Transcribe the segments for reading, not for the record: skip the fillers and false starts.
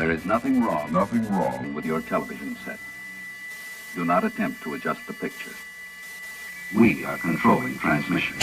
There is nothing wrong with your television set. Do not attempt to adjust the picture. We are controlling transmission.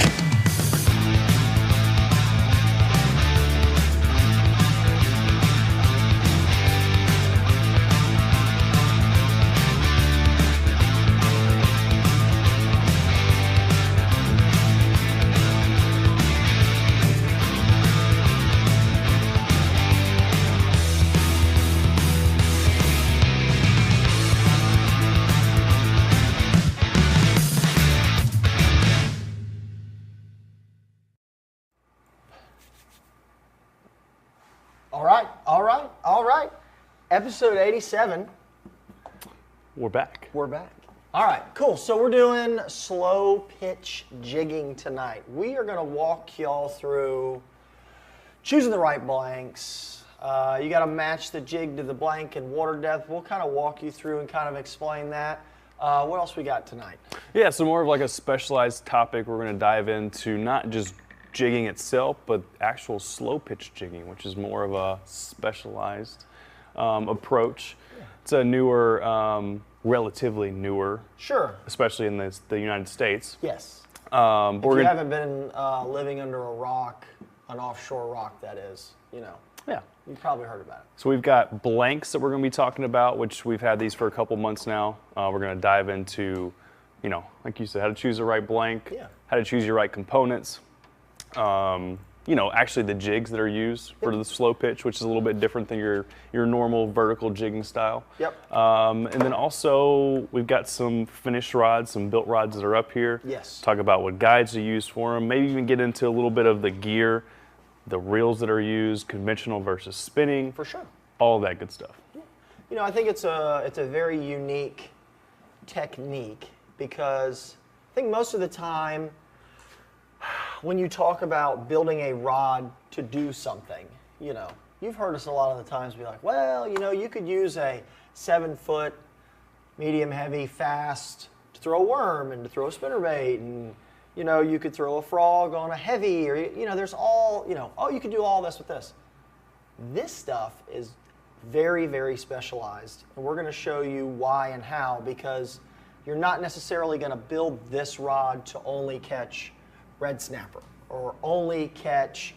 All right. Episode 87. We're back. We're back. All right, cool. So we're doing slow pitch jigging tonight. We are going to walk y'all through choosing the right blanks. You got to match the jig to the blank and water depth. We'll kind of walk you through and kind of explain that. What else we got tonight? Yeah, so more of like a specialized topic. We're going to dive into not just jigging itself, but actual slow pitch jigging, which is more of a specialized approach. Yeah. It's a newer, relatively newer. Sure. Especially in the United States. Yes. If you haven't been living under a rock, an offshore rock that is, you know. Yeah. You've probably heard about it. So we've got blanks that we're going to be talking about, which we've had these for a couple months now. We're going to dive into, you know, like you said, how to choose the right blank, how to choose your right components. You know, actually the jigs that are used for the slow pitch, which is a little bit different than your normal vertical jigging style. Yep. And then also we've got some finished rods, some built rods that are up here. Yes. Talk about what guides are used for them. Maybe even get into a little bit of the gear, the reels that are used, conventional versus spinning. For sure. All that good stuff. Yeah. You know, I think it's a very unique technique because I think most of the time when you talk about building a rod to do something, you know, you've heard us a lot of the times be like, well, you know, you could use a 7-foot, medium, heavy, fast to throw a worm and to throw a spinnerbait, and, you know, you could throw a frog on a heavy, or, you know, there's all, you know, oh, you could do all this with this. This stuff is very, very specialized, and we're going to show you why and how, because you're not necessarily going to build this rod to only catch red snapper or only catch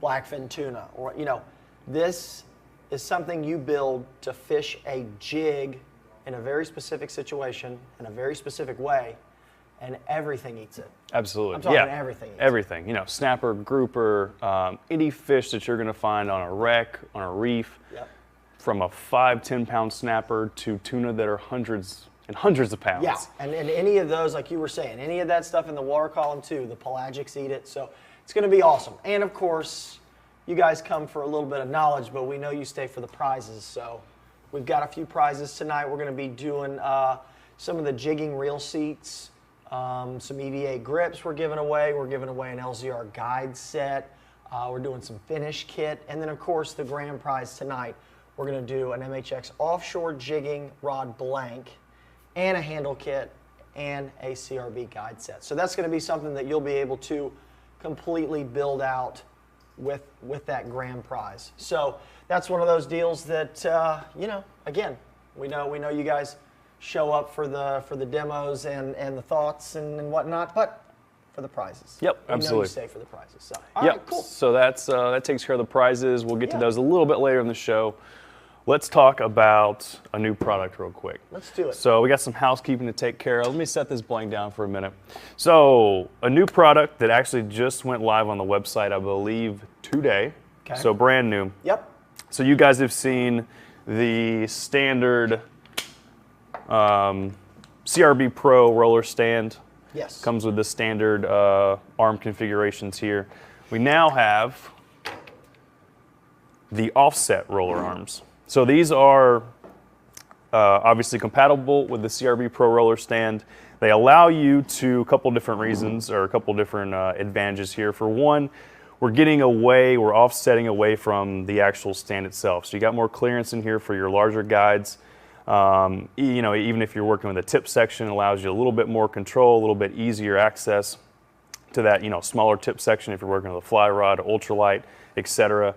blackfin tuna, or, you know, this is something you build to fish a jig in a very specific situation in a very specific way, and everything eats it. Absolutely. I'm talking everything. Everything. You know, snapper, grouper, any fish that you're going to find on a wreck, on a reef, from a 5-10 pound snapper to tuna that are hundreds and hundreds of pounds. Yeah, and any of those, like you were saying, any of that stuff in the water column too, the pelagics eat it, so it's going to be awesome. And of course, you guys come for a little bit of knowledge, but we know you stay for the prizes, so we've got a few prizes tonight. We're going to be doing some of the jigging reel seats, some EVA grips we're giving away. We're giving away an LZR guide set. We're doing some finish kit, and then of course the grand prize tonight, we're going to do an MHX offshore jigging rod blank, and a handle kit, and a CRB guide set. So that's going to be something that you'll be able to completely build out with that grand prize. So that's one of those deals that, you know, again, we know you guys show up for the demos and the thoughts and whatnot, but for the prizes. Yep, absolutely. We know you stay for the prizes. So, all yep. right, cool. So that takes care of the prizes. We'll get to those a little bit later in the show. Let's talk about a new product real quick. Let's do it. So we got some housekeeping to take care of. Let me set this blank down for a minute. So a new product that actually just went live on the website, I believe, today. Okay. So brand new. Yep. So you guys have seen the standard CRB Pro roller stand. Yes. Comes with the standard arm configurations here. We now have the offset roller arms. So these are obviously compatible with the CRB Pro roller stand. They allow you to, a couple different reasons, or a couple different advantages here. For one, we're offsetting away from the actual stand itself. So you got more clearance in here for your larger guides. You know, even if you're working with a tip section, it allows you a little bit more control, a little bit easier access to that, you know, smaller tip section if you're working with a fly rod, ultralight, etc.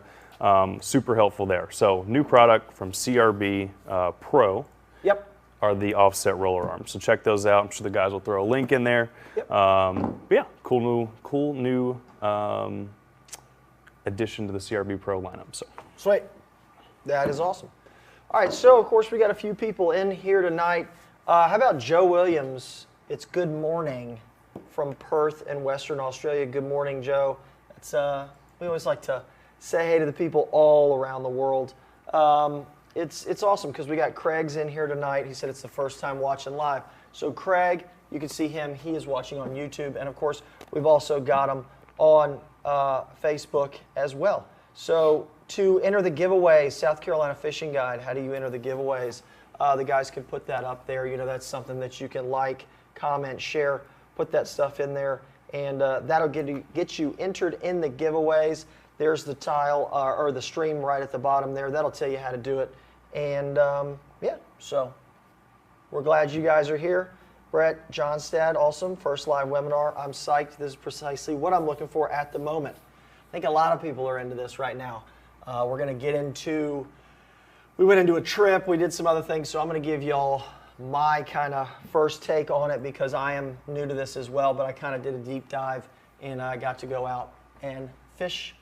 Super helpful there. So new product from CRB Pro. Yep. Are the offset roller arms. So check those out. I'm sure the guys will throw a link in there. Yep. But yeah, cool new addition to the CRB Pro lineup. So Sweet. That is awesome. All right, so of course we got a few people in here tonight. How about Joe Williams? It's good morning from Perth in Western Australia. Good morning, Joe. It's we always like to say hey to the people all around the world. It's awesome because we got Craig's in here tonight. He said it's the first time watching live. So Craig, you can see him. He is watching on YouTube. And of course, we've also got him on Facebook as well. So to enter the giveaway, South Carolina Fishing Guide, how do you enter the giveaways? The guys can put that up there. You know, that's something that you can like, comment, share, put that stuff in there. And that'll get you entered in the giveaways. There's the tile or the stream right at the bottom there. That'll tell you how to do it. And yeah, so we're glad you guys are here. Brett Johnstad, awesome. First live webinar. I'm psyched. This is precisely what I'm looking for at the moment. I think a lot of people are into this right now. We're going to get into, we went into a trip. We did some other things. So I'm going to give y'all my kind of first take on it because I am new to this as well. But I kind of did a deep dive and I got to go out and fish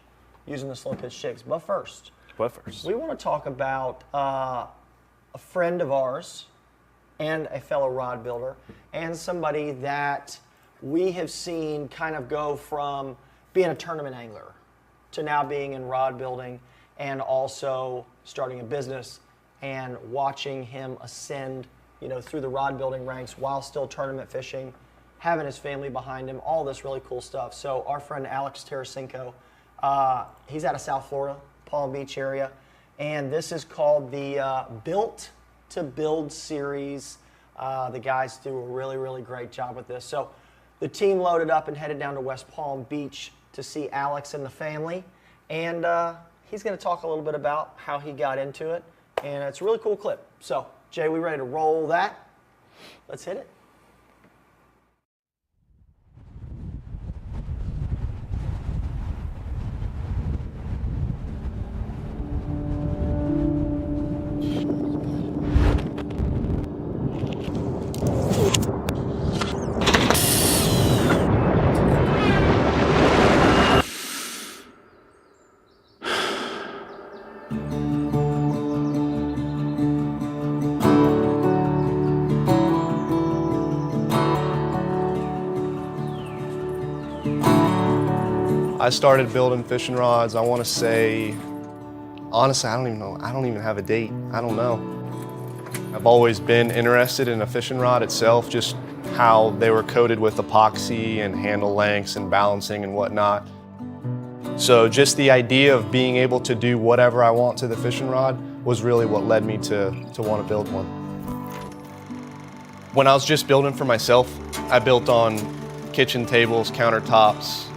using the slow pitch jigs. But first, we want to talk about a friend of ours and a fellow rod builder and somebody that we have seen kind of go from being a tournament angler to now being in rod building and also starting a business and watching him ascend, you know, through the rod building ranks while still tournament fishing, having his family behind him, all this really cool stuff. So our friend Alex Terescenko, he's out of South Florida, Palm Beach area, and this is called the Built to Build series. The guys do a really, really great job with this. So the team loaded up and headed down to West Palm Beach to see Alex and the family, and he's going to talk a little bit about how he got into it, and it's a really cool clip. So Jay, we ready to roll that? Let's hit it. I started building fishing rods, I want to say, honestly, I don't even know. I don't even have a date. I don't know. I've always been interested in a fishing rod itself, just how they were coated with epoxy and handle lengths and balancing and whatnot. So just the idea of being able to do whatever I want to the fishing rod was really what led me to want to build one. When I was just building for myself, I built on kitchen tables, countertops,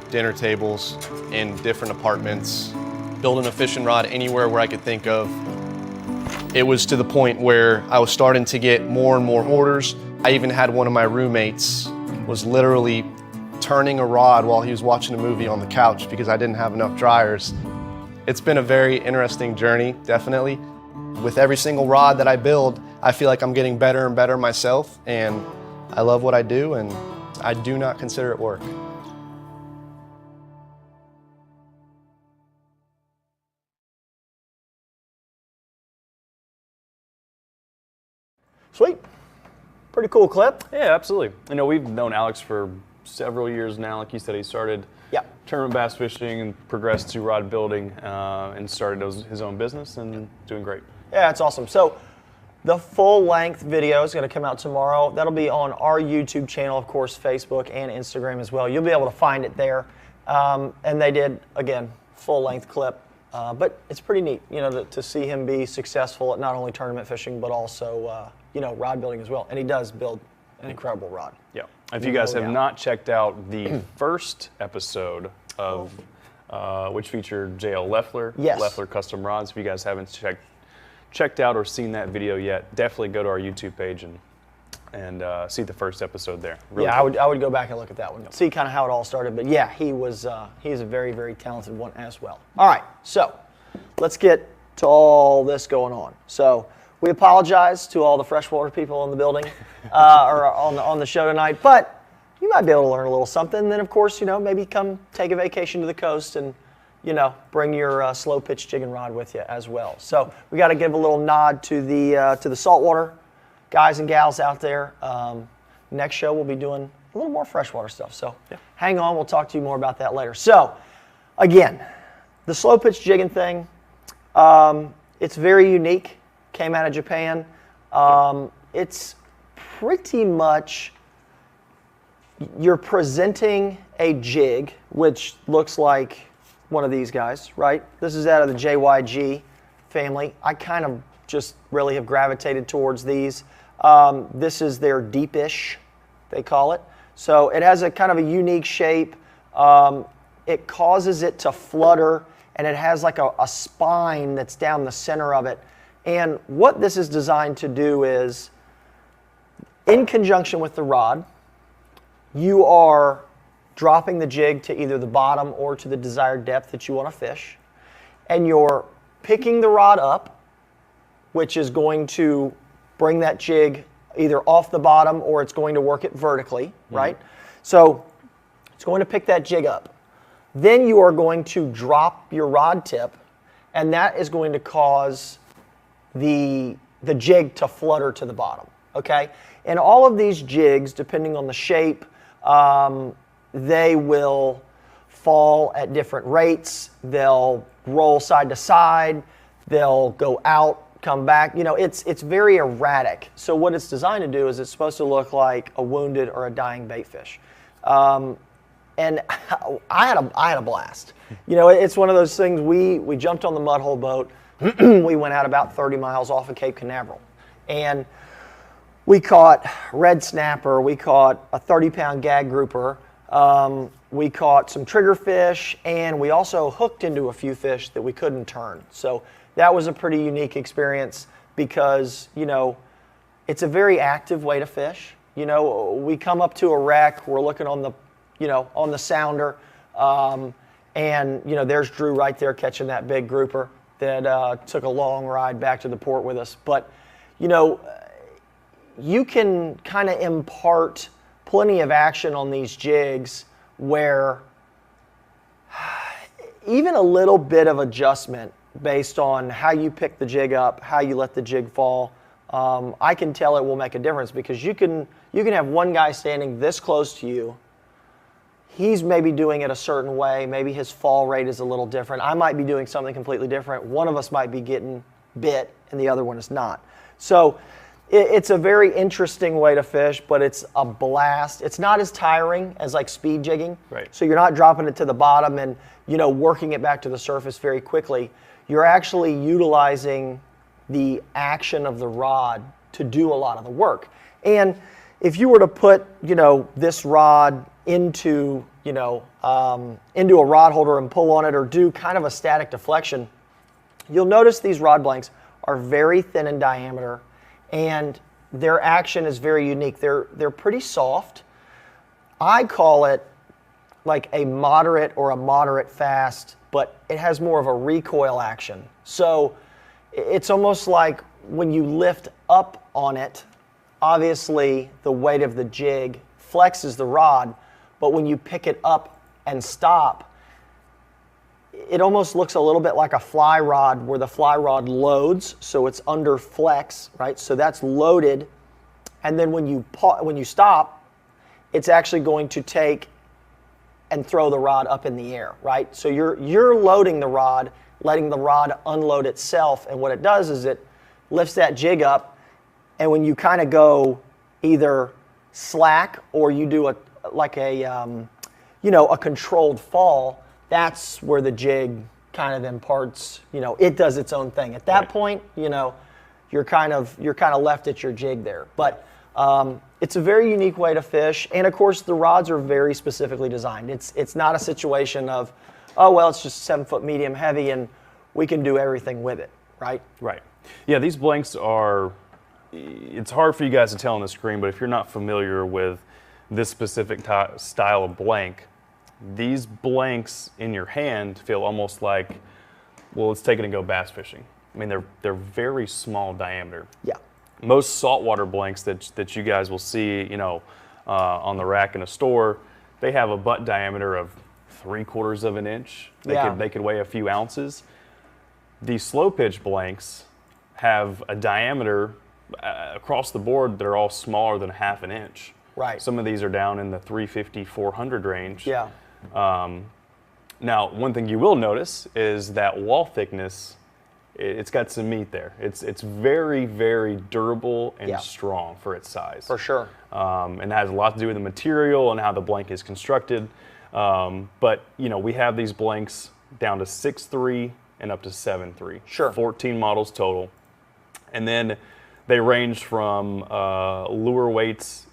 dinner tables in different apartments, building a fishing rod anywhere where I could think of. It was to the point where I was starting to get more and more orders. I even had one of my roommates was literally turning a rod while he was watching a movie on the couch because I didn't have enough dryers. It's been a very interesting journey, definitely. With every single rod that I build, I feel like I'm getting better and better myself, and I love what I do, and I do not consider it work. Sweet. Pretty cool clip. yeah, absolutely. You know, we've known Alex for several years now. Like you said, he started tournament bass fishing and progressed to rod building and started his own business and doing great. Yeah, it's awesome. So the full-length video is going to come out tomorrow. That'll be on our YouTube channel, of course, Facebook and Instagram as well. You'll be able to find it there. And they did, again, full-length clip. But it's pretty neat, you know, to see him be successful at not only tournament fishing, but also, you know, rod building as well. And he does build an incredible rod. Yeah. If you guys have not checked out the first episode of which featured JL Leffler, Leffler Custom Rods, if you guys haven't checked out or seen that video yet, definitely go to our YouTube page and and see the first episode there. Yeah, I would go back and look at that one. See kind of how it all started. But yeah, he's a very, very talented one as well. All right, so let's get to all this going on. So we apologize to all the freshwater people in the building or on the show tonight, but you might be able to learn a little something. And then, of course, maybe come take a vacation to the coast and, bring your slow pitch jigging rod with you as well. So we got to give a little nod to the saltwater guys and gals out there. Next show we'll be doing a little more freshwater stuff. So hang on, we'll talk to you more about that later. So again, the slow pitch jigging thing, it's very unique. Came out of Japan. It's pretty much you're presenting a jig, which looks like one of these guys, right? This is out of the JYG family. I kind of just really have gravitated towards these. This is their deepish, they call it. So it has a kind of a unique shape. It causes it to flutter, and it has like a spine that's down the center of it. And what this is designed to do is, in conjunction with the rod, you are dropping the jig to either the bottom or to the desired depth that you want to fish. And you're picking the rod up, which is going to bring that jig either off the bottom or it's going to work it vertically, right? So it's going to pick that jig up. Then you are going to drop your rod tip, and that is going to cause the jig to flutter to the bottom, okay? And all of these jigs, depending on the shape, they will fall at different rates. They'll roll side to side. They'll go out, come back. It's very erratic. So what it's designed to do is it's supposed to look like a wounded or a dying bait fish. And I had a blast. It's one of those things. We jumped on the mud hole boat. We went out about 30 miles off of Cape Canaveral, and we caught red snapper. We caught a 30-pound gag grouper. We caught some triggerfish, and we also hooked into a few fish that we couldn't turn. So that was a pretty unique experience because, it's a very active way to fish. We come up to a wreck, we're looking on the sounder, and, there's Drew right there catching that big grouper that took a long ride back to the port with us. But, you can kind of impart plenty of action on these jigs where even a little bit of adjustment based on how you pick the jig up, how you let the jig fall, I can tell it will make a difference, because you can have one guy standing this close to you. He's maybe doing it a certain way. Maybe his fall rate is a little different. I might be doing something completely different. One of us might be getting bit and the other one is not. So it's a very interesting way to fish, but it's a blast. It's not as tiring as like speed jigging. Right. So you're not dropping it to the bottom and working it back to the surface very quickly. You're actually utilizing the action of the rod to do a lot of the work. And if you were to put this rod into a rod holder and pull on it, or do kind of a static deflection, you'll notice these rod blanks are very thin in diameter, and their action is very unique. They're pretty soft. I call it like a moderate or a moderate fast, but it has more of a recoil action. So it's almost like when you lift up on it, obviously the weight of the jig flexes the rod, but when you pick it up and stop, it almost looks a little bit like a fly rod, where the fly rod loads, so it's under flex, right? So that's loaded, and then when you stop, it's actually going to take and throw the rod up in the air, right? So you're loading the rod, letting the rod unload itself, and what it does is it lifts that jig up, and when you kind of go either slack or you do a controlled fall, that's where the jig kind of imparts, it does its own thing. At that point, you're kind of left at your jig there. But it's a very unique way to fish, and of course the rods are very specifically designed. It's not a situation of, oh well, it's just 7-foot medium heavy and we can do everything with it, right? Right. Yeah, these blanks are it's hard for you guys to tell on the screen, but if you're not familiar with this specific style of blank, these blanks in your hand feel almost like, well, let's take it and go bass fishing. I mean, they're very small diameter. Yeah. Most saltwater blanks that you guys will see, on the rack in a store, they have a butt diameter of 3/4 of an inch. They could weigh a few ounces. These slow pitch blanks have a diameter across the board that are all smaller than 1/2 an inch. Right. Some of these are down in the 350, 400 range. Yeah. Now, one thing you will notice is that wall thickness, it's got some meat there. It's very, very durable and strong for its size. For sure. And it has a lot to do with the material and how the blank is constructed. But, we have these blanks down to 6'3" and up to 7'3". Sure. 14 models total. And then they range from lure weights,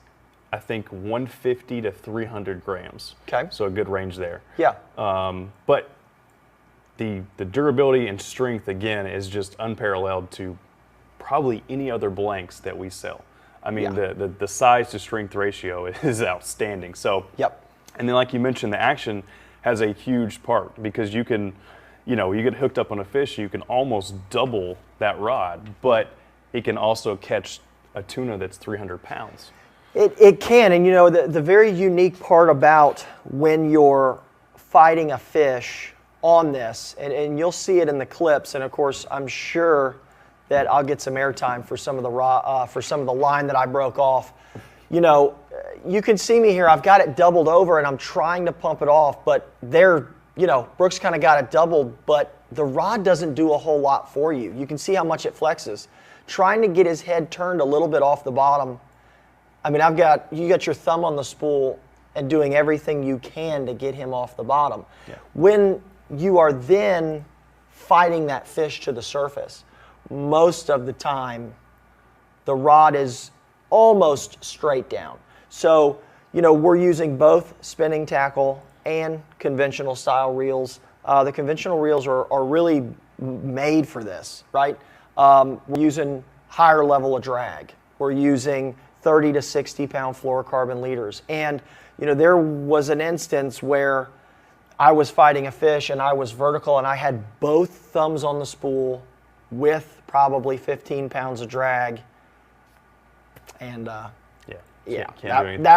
I think 150 to 300 grams. Okay. So a good range there. Yeah. But the durability and strength, again, is just unparalleled to probably any other blanks that we sell. I mean, the size to strength ratio is outstanding. So, and then like you mentioned, the action has a huge part because you can, you get hooked up on a fish, you can almost double that rod, but it can also catch a tuna that's 300 pounds. It can, and the very unique part about when you're fighting a fish on this, and you'll see it in the clips, and of course I'm sure that I'll get some airtime for some of the line that I broke off. You can see me here, I've got it doubled over and I'm trying to pump it off, but Brooks kind of got it doubled, but the rod doesn't do a whole lot for you. You can see how much it flexes. Trying to get his head turned a little bit off the bottom, I mean, you got your thumb on the spool and doing everything you can to get him off the bottom. Yeah. When you are then fighting that fish to the surface, most of the time, the rod is almost straight down. So, we're using both spinning tackle and conventional style reels. The conventional reels are really made for this, right? We're using higher level of drag. We're using 30 to 60 pound fluorocarbon leaders. And, there was an instance where I was fighting a fish and I was vertical and I had both thumbs on the spool with probably 15 pounds of drag. And that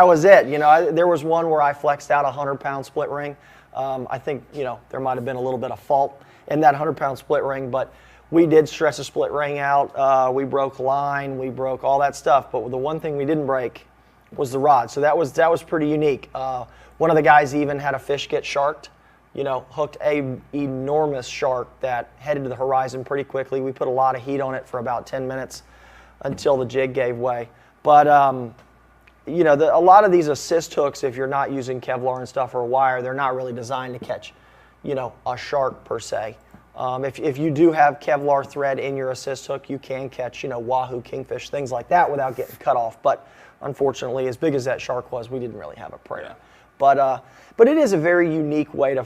was it. There was one where I flexed out a 100-pound split ring. I think, there might have been a little bit of fault in that 100-pound split ring, but we did stress a split ring out. We broke line, we broke all that stuff, but the one thing we didn't break was the rod. So that was pretty unique. One of the guys even had a fish get sharked, hooked a enormous shark that headed to the horizon pretty quickly. We put a lot of heat on it for about 10 minutes until the jig gave way. But, a lot of these assist hooks, if you're not using Kevlar and stuff or wire, they're not really designed to catch, a shark per se. If you do have Kevlar thread in your assist hook, you can catch, wahoo, kingfish, things like that without getting cut off. But unfortunately, as big as that shark was, we didn't really have a prey. Yeah. But it is a very unique way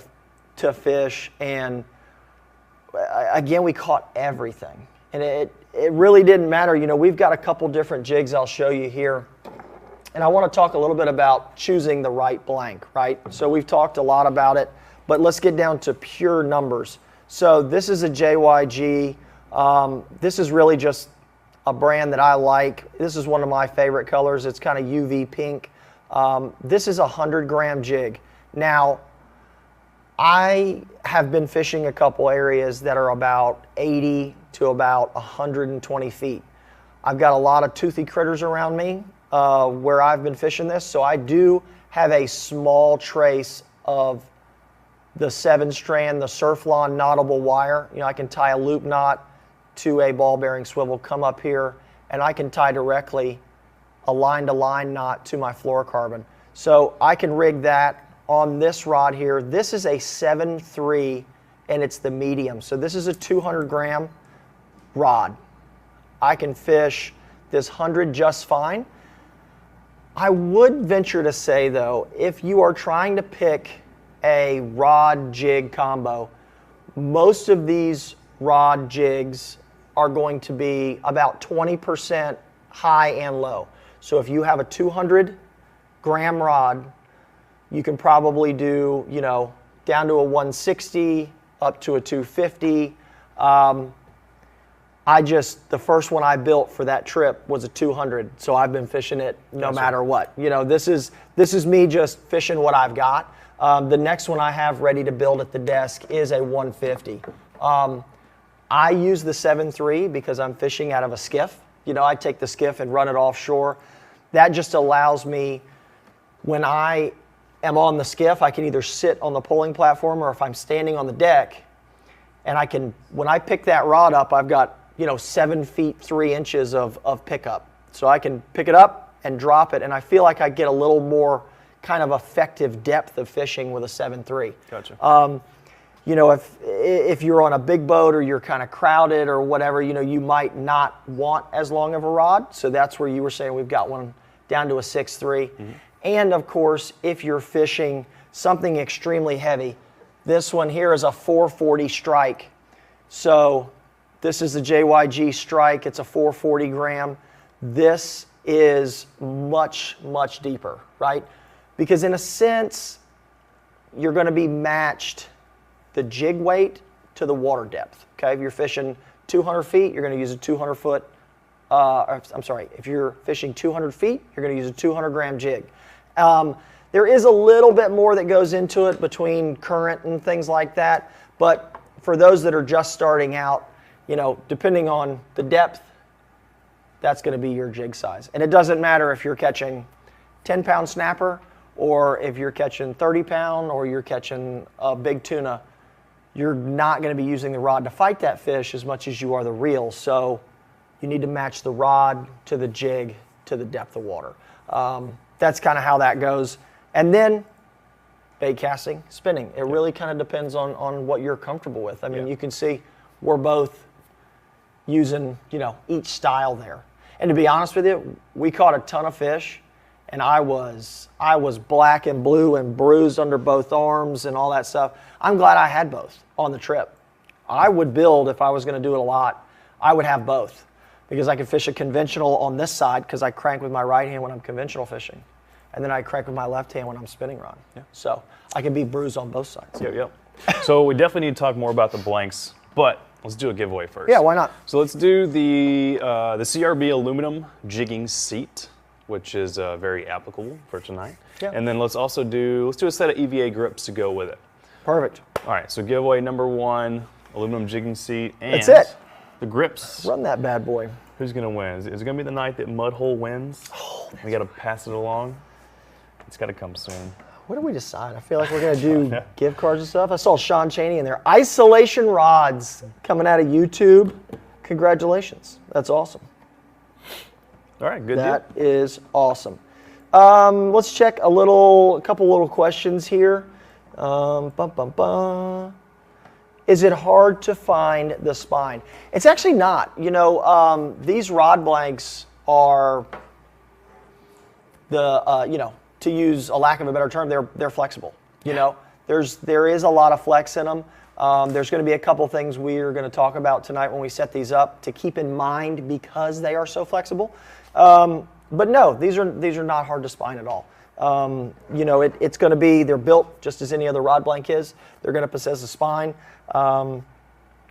to fish, and again, we caught everything, and it really didn't matter. We've got a couple different jigs I'll show you here, and I want to talk a little bit about choosing the right blank, right? So we've talked a lot about it, but let's get down to pure numbers. So this is a JYG. This is really just a brand that I like. This is one of my favorite colors. It's kind of UV pink. This is a 100-gram jig. Now, I have been fishing a couple areas that are about 80 to about 120 feet. I've got a lot of toothy critters around me where I've been fishing this, so I do have a small trace of the 7-strand, the Surflon knottable wire. I can tie a loop knot to a ball bearing swivel, come up here, and I can tie directly a line-to-line knot to my fluorocarbon. So I can rig that on this rod here. This is a 7.3, and it's the medium. So this is a 200-gram rod. I can fish this 100 just fine. I would venture to say, though, if you are trying to pick a rod-jig combo, most of these rod jigs are going to be about 20% high and low. So if you have a 200-gram rod, you can probably do, you know, down to a 160, up to a 250. The first one I built for that trip was a 200, so I've been fishing it no matter what. You know, this is me just fishing what I've got. The next one I have ready to build at the desk is a 150. I use the 7.3 because I'm fishing out of a skiff. You know, I take the skiff and run it offshore. That just allows me, when I am on the skiff, I can either sit on the pulling platform, or if I'm standing on the deck, and I can, when I pick that rod up, I've got, you know, 7 feet 3 inches of pickup. So I can pick it up and drop it, and I feel like I get a little more kind of effective depth of fishing with a 7.3. Gotcha. You know, if you're on a big boat or you're kind of crowded or whatever, you know, you might not want as long of a rod. So that's where you were saying we've got one down to a 6.3. Mm-hmm. And of course, if you're fishing something extremely heavy, this one here is a 440 strike. So this is the JYG strike. It's a 440 gram. This is much, much deeper, right? Because in a sense, you're going to be matched the jig weight to the water depth. Okay, if you're fishing 200 feet, you're going to use a 200 foot. If you're fishing 200 feet, you're going to use a 200 gram jig. There is a little bit more that goes into it between current and things like that, but for those that are just starting out, you know, depending on the depth, that's going to be your jig size. And it doesn't matter if you're catching 10-pound snapper or if you're catching 30-pound or you're catching a big tuna. You're not going to be using the rod to fight that fish as much as you are the reel. So you need to match the rod to the jig to the depth of water. That's kind of how that goes. And then bait casting, spinning. It really kind of depends on what you're comfortable with. I mean, you can see we're both using, you know, each style there. And to be honest with you, we caught a ton of fish, and I was black and blue and bruised under both arms and all that stuff. I'm glad I had both on the trip. I would build, if I was going to do it a lot, I would have both, because I could fish a conventional on this side because I crank with my right hand when I'm conventional fishing, and then I crank with my left hand when I'm spinning rod. Yeah. So I can be bruised on both sides. Yep. So we definitely need to talk more about the blanks, but let's do a giveaway first. Yeah, why not? So let's do the CRB aluminum jigging seat, which is very applicable for tonight. Yeah. And then let's do a set of EVA grips to go with it. Perfect. All right, so giveaway number 1, aluminum jigging seat, and that's it. The grips. Run that bad boy. Who's gonna win? Is it gonna be the night that Mudhole wins? Oh, we gotta pass it along. It's gotta come soon. What do we decide? I feel like we're going to do gift cards and stuff. I saw Sean Chaney in there. Isolation rods coming out of YouTube. Congratulations. That's awesome. All right, good That deal. is awesome. Let's check a couple little questions here. Is it hard to find the spine? It's actually not. You know, these rod blanks are to use a lack of a better term, they're flexible. You know, there is a lot of flex in them. There's going to be a couple things we're going to talk about tonight when we set these up to keep in mind because they are so flexible. But no, these are not hard to spine at all. You know, it's going to be, they're built just as any other rod blank is. They're going to possess a spine.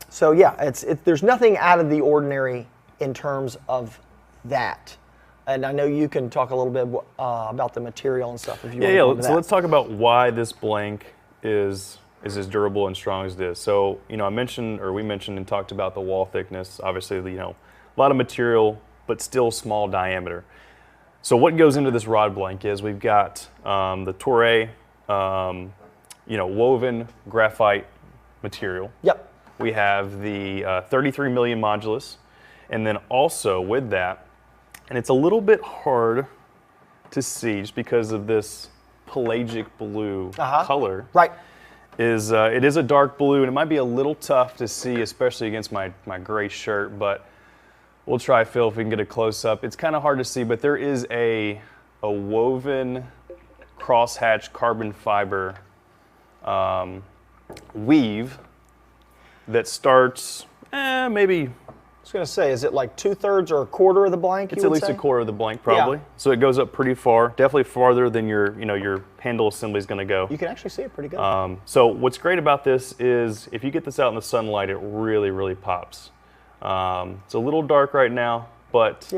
So yeah, there's nothing out of the ordinary in terms of that. And I know you can talk a little bit about the material and stuff if you want to go into that. So let's talk about why this blank is as durable and strong as it is. So, you know, we mentioned and talked about the wall thickness. Obviously, you know, a lot of material, but still small diameter. So what goes into this rod blank is we've got the Toray, woven graphite material. Yep. We have the 33 million modulus, and then also with that, and it's a little bit hard to see just because of this pelagic blue color. Right. It is a dark blue, and it might be a little tough to see, especially against my gray shirt, but we'll try, Phil, if we can get a close-up. It's kind of hard to see, but there is a woven crosshatch carbon fiber weave that starts maybe was going to say, is it like 2/3 or a quarter of the blank? It's at least a quarter of the blank, probably. Yeah. So it goes up pretty far, definitely farther than your handle assembly is going to go. You can actually see it pretty good. So what's great about this is if you get this out in the sunlight, it really, really pops. It's a little dark right now, but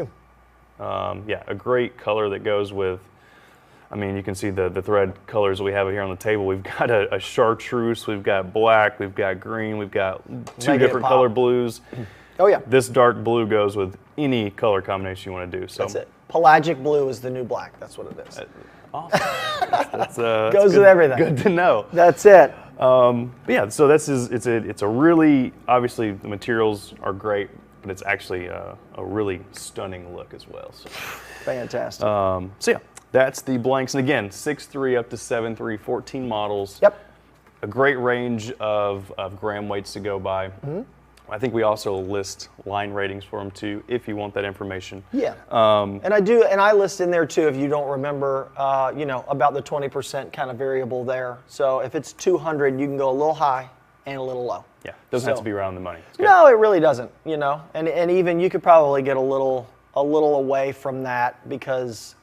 yeah, a great color that goes with. I mean, you can see the thread colors we have here on the table. We've got a chartreuse, we've got black, we've got green, we've got two different color blues. Oh yeah. This dark blue goes with any color combination you want to do. So that's it. Pelagic blue is the new black. That's what it is. Awesome. That's goes with everything. Good to know. That's it. But yeah, so it's a really, obviously the materials are great, but it's actually a really stunning look as well. So fantastic. So yeah. That's the blanks, and again, 6.3 up to 7.3, 14 models. Yep. A great range of gram weights to go by. Mm-hmm. I think we also list line ratings for them too, if you want that information. Yeah. And I list in there too, if you don't remember, about the 20% kind of variable there. So if it's 200, you can go a little high and a little low. Yeah. Doesn't have to be around the money. No, it really doesn't. And even you could probably get a little away from that because.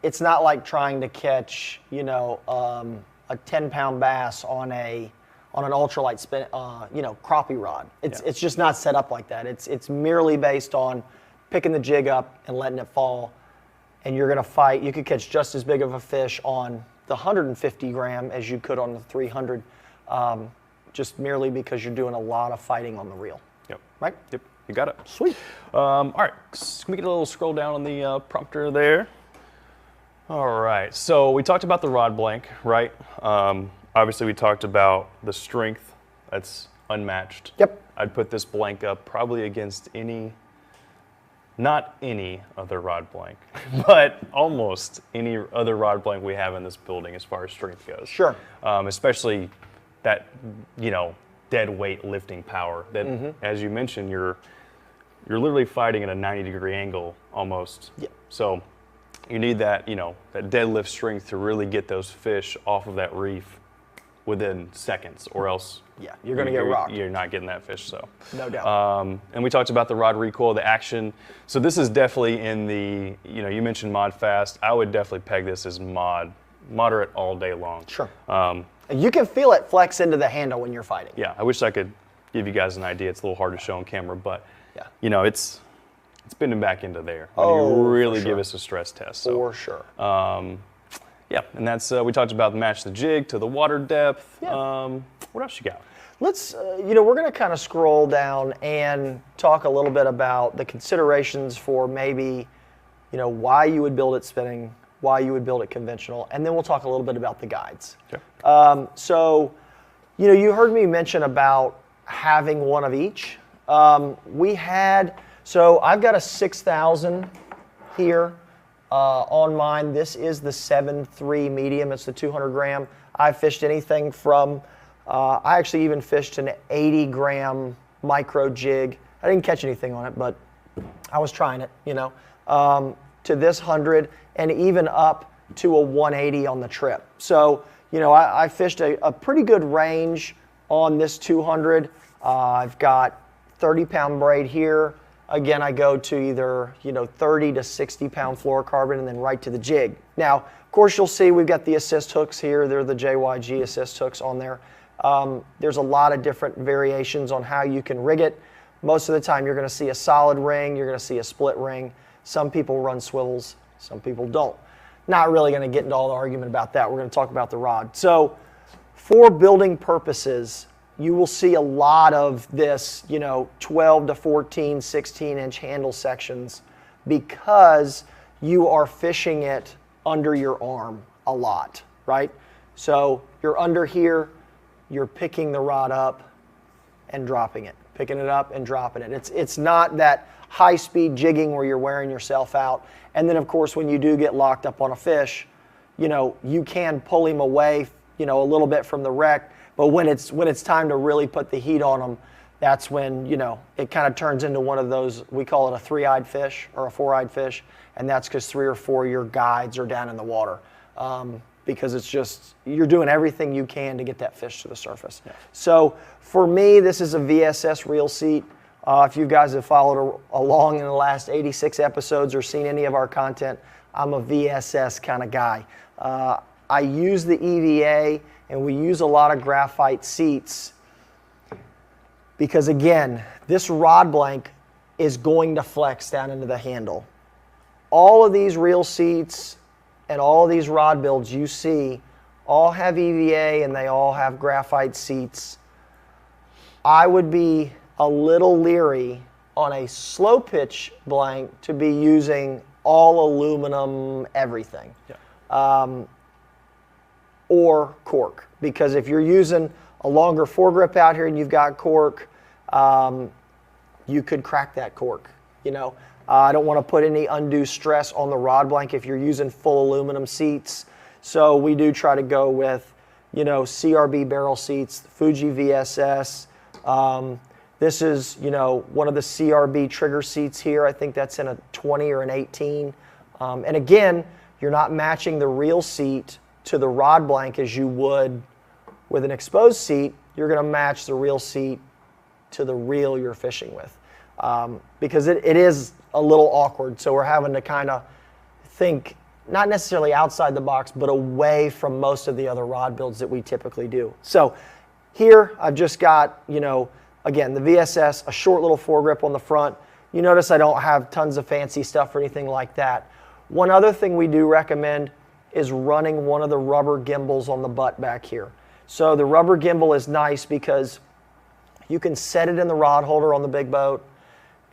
It's not like trying to catch, a 10-pound bass on an ultralight spin, crappie rod. It's just not set up like that. It's merely based on picking the jig up and letting it fall, and you're gonna fight. You could catch just as big of a fish on the 150 gram as you could on the 300, just merely because you're doing a lot of fighting on the reel. Yep. Right? Yep. You got it. Sweet. All right, can we get a little scroll down on the prompter there? All right, so we talked about the rod blank, right? Obviously, we talked about the strength. That's unmatched. Yep. I'd put this blank up probably against not any other rod blank, but almost any other rod blank we have in this building as far as strength goes. Sure. Especially that, dead weight lifting power that, as you mentioned, you're literally fighting at a 90-degree angle almost. Yeah. So you need that, that deadlift strength to really get those fish off of that reef within seconds, or else you're going to get rocked. You're not getting that fish. So no doubt. And we talked about the rod recoil, the action. So this is definitely in the, you mentioned mod fast. I would definitely peg this as moderate all day long. Sure. You can feel it flex into the handle when you're fighting. Yeah, I wish I could give you guys an idea. It's a little hard to show on camera, but it's bending back into there when you really give us a stress test. So, for sure. Yeah, and that's we talked about match the jig to the water depth. Yeah. What else you got? Let's, we're going to kind of scroll down and talk a little bit about the considerations for maybe, why you would build it spinning, why you would build it conventional, and then we'll talk a little bit about the guides. Okay. So, you heard me mention about having one of each. So I've got a 6,000 here on mine. This is the 7.3 medium. It's the 200 gram. I've fished anything from, I actually even fished an 80 gram micro jig. I didn't catch anything on it, but I was trying it, to this 100 and even up to a 180 on the trip. So, I fished a pretty good range on this 200. I've got 30-pound braid here. Again, I go to either 30 to 60-pound fluorocarbon and then right to the jig. Now, of course, you'll see we've got the assist hooks here. They're the JYG assist hooks on there. There's a lot of different variations on how you can rig it. Most of the time, you're going to see a solid ring. You're going to see a split ring. Some people run swivels. Some people don't. Not really going to get into all the argument about that. We're going to talk about the rod. So, for building purposes, you will see a lot of this, 12 to 14, 16-inch handle sections because you are fishing it under your arm a lot, right? So you're under here, you're picking the rod up and dropping it, picking it up and dropping it. It's not that high-speed jigging where you're wearing yourself out. And then, of course, when you do get locked up on a fish, you can pull him away, a little bit from the wreck. But when it's time to really put the heat on them, that's when, it kind of turns into one of those, we call it a three-eyed fish or a four-eyed fish. And that's because 3 or 4 of your guides are down in the water. Because it's just, you're doing everything you can to get that fish to the surface. Yeah. So for me, this is a VSS reel seat. If you guys have followed along in the last 86 episodes or seen any of our content, I'm a VSS kind of guy. I use the EVA, and we use a lot of graphite seats because, again, this rod blank is going to flex down into the handle. All of these reel seats and all of these rod builds you see all have EVA and they all have graphite seats. I would be a little leery on a slow pitch blank to be using all aluminum everything. Yeah. Or cork, because if you're using a longer foregrip out here and you've got cork, you could crack that cork. You know, I don't want to put any undue stress on the rod blank if you're using full aluminum seats. So we do try to go with, you know, CRB barrel seats, Fuji VSS. This is, you know, one of the CRB trigger seats here. I think that's in a 20 or an 18. And again, you're not matching the reel seat to the rod blank as you would with an exposed seat. You're going to match the reel seat to the reel you're fishing with, because it is a little awkward. So we're having to kind of think not necessarily outside the box, but away from most of the other rod builds that we typically do. So here I've just got, you know, again, the VSS, a short little foregrip on the front. You notice I don't have tons of fancy stuff or anything like that. One other thing we do recommend is running one of the rubber gimbals on the butt back here. So the rubber gimbal is nice because you can set it in the rod holder on the big boat,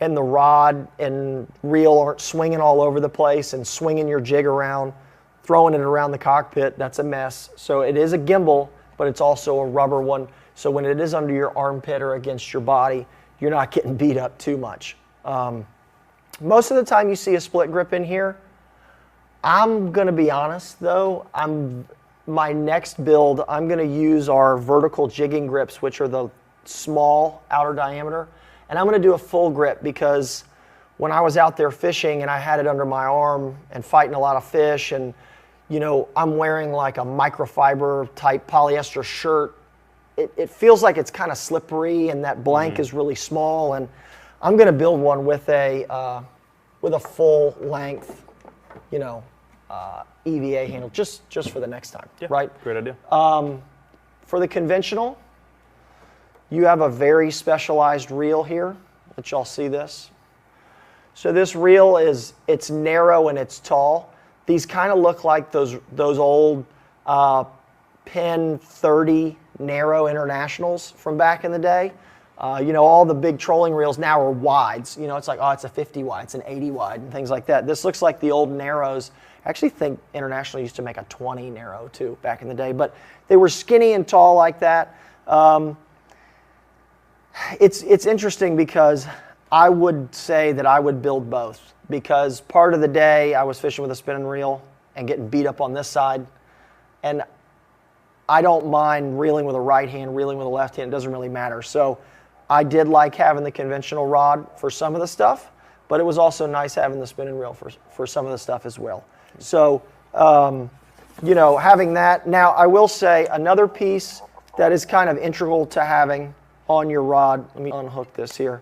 and the rod and reel aren't swinging all over the place and swinging your jig around, throwing it around the cockpit. That's a mess. So it is a gimbal, but it's also a rubber one. So when it is under your armpit or against your body, you're not getting beat up too much. Most of the time you see a split grip in here. I'm going to be honest though, my next build, I'm going to use our vertical jigging grips, which are the small outer diameter, and I'm going to do a full grip because when I was out there fishing and I had it under my arm and fighting a lot of fish, and you know, I'm wearing like a microfiber type polyester shirt, it feels like it's kind of slippery, and that blank is really small, and I'm going to build one with a full length, you know, EVA handle just for the next time, yeah, right? Great idea. For the conventional, you have a very specialized reel here. Let y'all see this. So this reel it's narrow and it's tall. These kind of look like those old Pen 30 narrow internationals from back in the day. You know, all the big trolling reels now are wides. You know, it's like, oh, it's a 50 wide, it's an 80 wide, and things like that. This looks like the old narrows. I actually think International used to make a 20 narrow too back in the day, but they were skinny and tall like that. It's interesting because I would say that I would build both, because part of the day I was fishing with a spinning reel and getting beat up on this side, and I don't mind reeling with a right hand, reeling with a left hand. It doesn't really matter. So I did like having the conventional rod for some of the stuff, but it was also nice having the spinning reel for some of the stuff as well. So, you know, having that. Now, I will say another piece that is kind of integral to having on your rod. Let me unhook this here.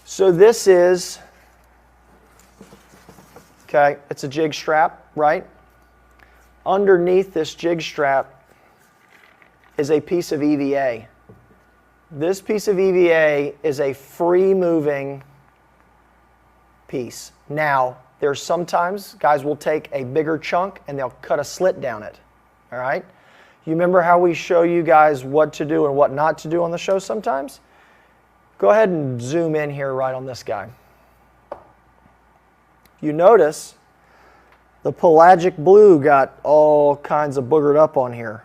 So this is, okay, it's a jig strap, right? Underneath this jig strap is a piece of EVA. This piece of EVA is a free-moving piece. Now, there's sometimes guys will take a bigger chunk and they'll cut a slit down it, all right? You remember how we show you guys what to do and what not to do on the show sometimes? Go ahead and zoom in here right on this guy. You notice the pelagic blue got all kinds of boogered up on here.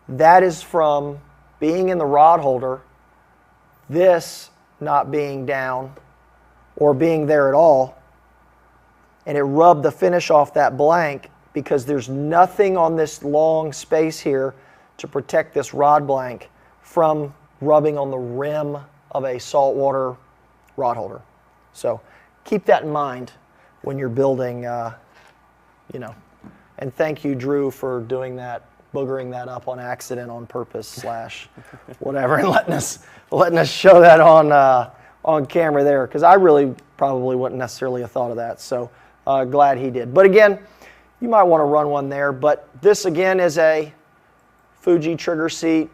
That is from being in the rod holder, this not being down or being there at all, and it rubbed the finish off that blank because there's nothing on this long space here to protect this rod blank from rubbing on the rim of a saltwater rod holder. So keep that in mind when you're building, you know. And thank you, Drew, for doing that boogering that up on accident, on purpose, / whatever, and letting us show that on camera there, because I really probably wouldn't necessarily have thought of that. So glad he did. But again, you might want to run one there. But this again is a Fuji trigger seat.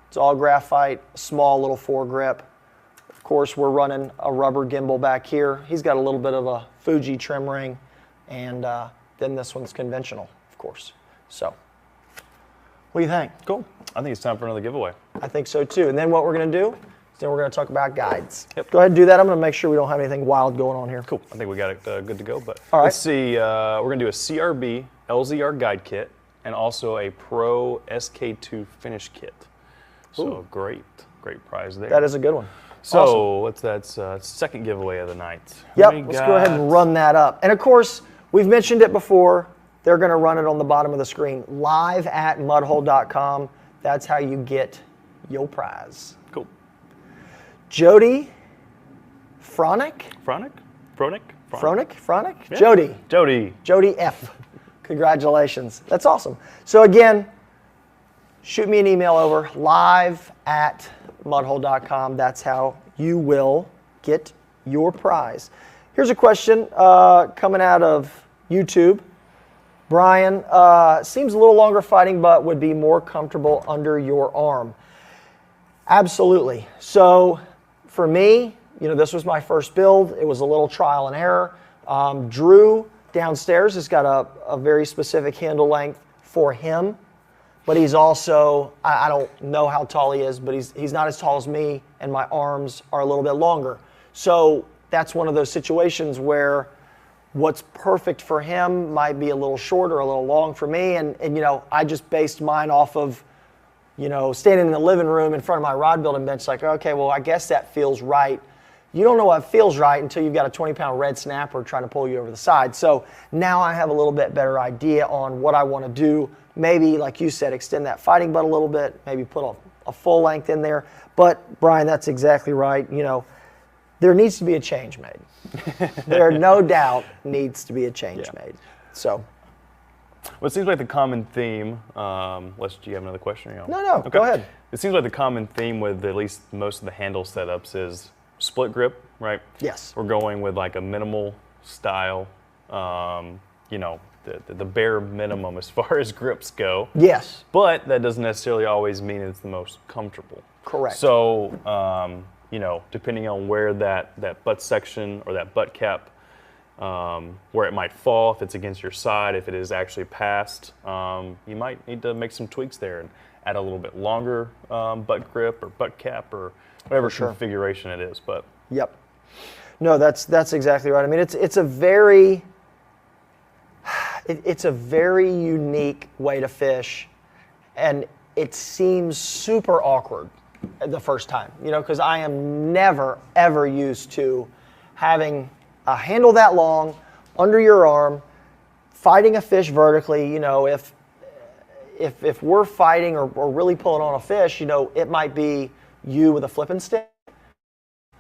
It's all graphite, small little foregrip. Of course, we're running a rubber gimbal back here. He's got a little bit of a Fuji trim ring, and then this one's conventional, of course. So, what do you think? Cool. I think it's time for another giveaway. I think so too. And then what we're going to do is then we're going to talk about guides. Yep. Go ahead and do that. I'm going to make sure we don't have anything wild going on here. Cool. I think we got it good to go. But All right. let's see. We're going to do a CRB LZR guide kit and also a Pro SK2 finish kit. So great prize there. That is a good one. So that's second giveaway of the night. Yep, let's go ahead and run that up. And of course, we've mentioned it before. They're going to run it on the bottom of the screen, live at mudhole.com. That's how you get your prize. Cool. Jody Fronick? Yeah. Jody F. Congratulations. That's awesome. So again, shoot me an email over, live at mudhole.com. That's how you will get your prize. Here's a question coming out of YouTube. Brian, seems a little longer fighting, but would be more comfortable under your arm. Absolutely. So for me, this was my first build. It was a little trial and error. Drew downstairs has got a very specific handle length for him. But he's also, I don't know how tall he is, but he's not as tall as me, and my arms are a little bit longer. So that's one of those situations where what's perfect for him might be a little short or a little long for me. And I just based mine off of, standing in the living room in front of my rod building bench, like, okay, well, I guess that feels right. You don't know what feels right until you've got a 20-pound red snapper trying to pull you over the side. So now I have a little bit better idea on what I want to do. Maybe, like you said, extend that fighting butt a little bit, maybe put a full length in there. But, Brian, that's exactly right. There needs to be a change made. There no doubt needs to be a change made. So. Well, it seems like the common theme, do you have another question? No, okay. Go ahead. It seems like the common theme with at least most of the handle setups is split grip, right? Yes. We're going with like a minimal style, the bare minimum as far as grips go. Yes. But that doesn't necessarily always mean it's the most comfortable. Correct. So, depending on where that butt section or that butt cap, where it might fall, if it's against your side, if it is actually past, you might need to make some tweaks there and add a little bit longer butt grip or butt cap or whatever configuration it is. But yep. No, that's exactly right. I mean, it's a very unique way to fish, and it seems super awkward the first time, because I am never, ever used to having a handle that long under your arm, fighting a fish vertically. If we're fighting or really pulling on a fish, it might be you with a flipping stick.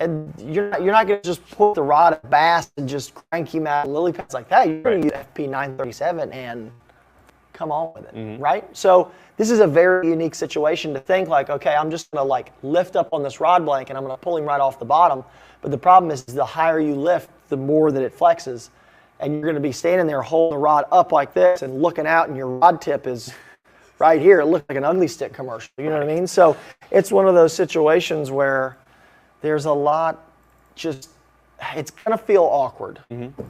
And you're not going to just put the rod at bass and just crank him out lily pads like that. You're going to use FP 937 and come on with it, right? So this is a very unique situation to think like, okay, I'm just going to lift up on this rod blank and I'm going to pull him right off the bottom. But the problem is the higher you lift, the more that it flexes. And you're going to be standing there holding the rod up like this and looking out, and your rod tip is right here. It looks like an Ugly Stick commercial. You know what I mean? So it's one of those situations where there's a lot it's going to feel awkward,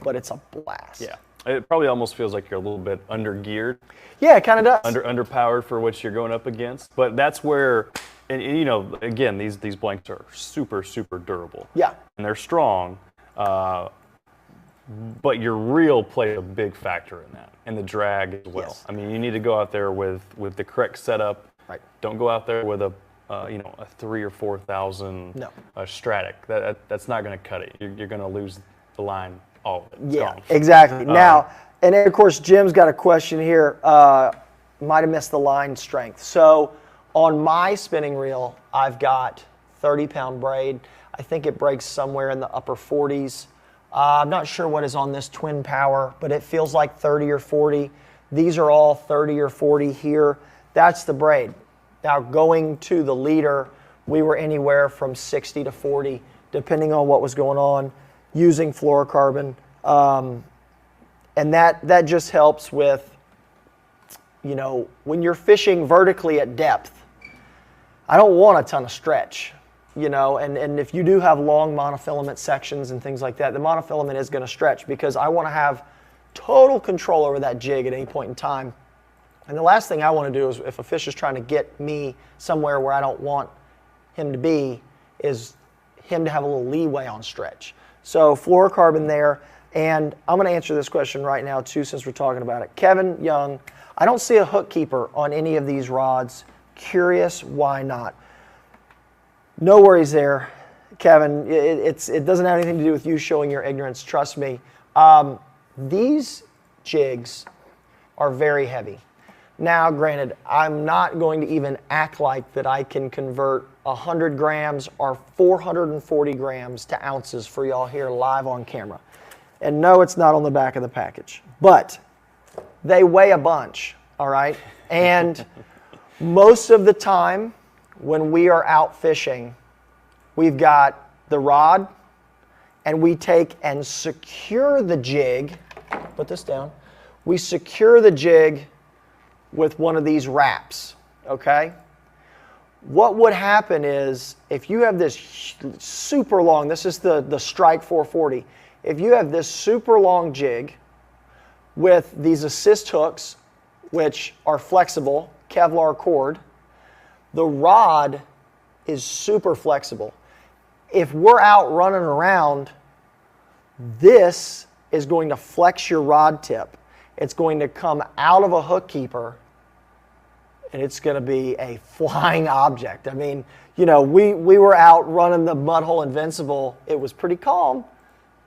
but it's a blast. yeah, it probably almost feels like you're a little bit under geared. Yeah, it kind of does. Underpowered for what you're going up against. But that's where, and again, these blanks are super, super durable. Yeah. And they're strong. But your reel plays a big factor in that, and the drag as well. Yes. I mean, you need to go out there with the correct setup. Right. Don't go out there with a 3,000 or 4,000 Stratic. That's not going to cut it. You're going to lose the line, all of it. It's gone. Exactly. Now, and then of course, Jim's got a question here. Might have missed the line strength. So on my spinning reel, I've got 30-pound braid. I think it breaks somewhere in the upper 40s. I'm not sure what is on this Twin Power, but it feels like 30 or 40. These are all 30 or 40 here. That's the braid. Now going to the leader, we were anywhere from 60 to 40, depending on what was going on, using fluorocarbon. And that just helps with, you know, when you're fishing vertically at depth, I don't want a ton of stretch, you know, and if you do have long monofilament sections and things like that, the monofilament is going to stretch because I want to have total control over that jig at any point in time. And the last thing I want to do is if a fish is trying to get me somewhere where I don't want him to be, is him to have a little leeway on stretch. So fluorocarbon there, and I'm going to answer this question right now too since we're talking about it. Kevin Young, I don't see a hook keeper on any of these rods. Curious why not? No worries there, Kevin. It doesn't have anything to do with you showing your ignorance, trust me. These jigs are very heavy. Now, granted, I'm not going to even act like that I can convert 100 grams or 440 grams to ounces for y'all here live on camera. And no, it's not on the back of the package. But they weigh a bunch, all right? And most of the time when we are out fishing, we've got the rod, and we take and secure the jig. Put this down. We secure the jig with one of these wraps, okay? What would happen is if you have this super long, this is the Strike 440, if you have this super long jig with these assist hooks, which are flexible, Kevlar cord, the rod is super flexible. If we're out running around, this is going to flex your rod tip. It's going to come out of a hook keeper, and it's going to be a flying object. I mean, you know, we were out running the Mudhole Invincible. It was pretty calm,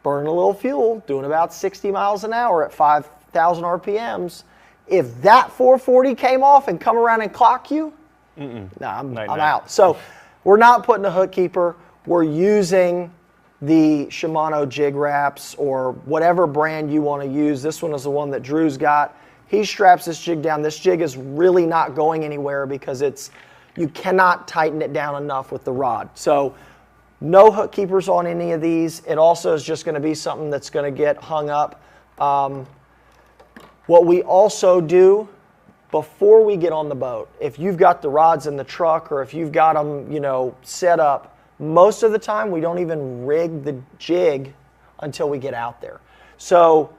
burning a little fuel, doing about 60 miles an hour at 5,000 RPMs. If that 440 came off and come around and clock you, I'm out. So we're not putting a hook keeper. We're using the Shimano jig wraps or whatever brand you want to use. This one is the one that Drew's got. He straps this jig down. This jig is really not going anywhere because you cannot tighten it down enough with the rod. So no hook keepers on any of these. It also is just going to be something that's going to get hung up. What we also do before we get on the boat, if you've got the rods in the truck or if you've got them, you know, set up, most of the time we don't even rig the jig until we get out there. So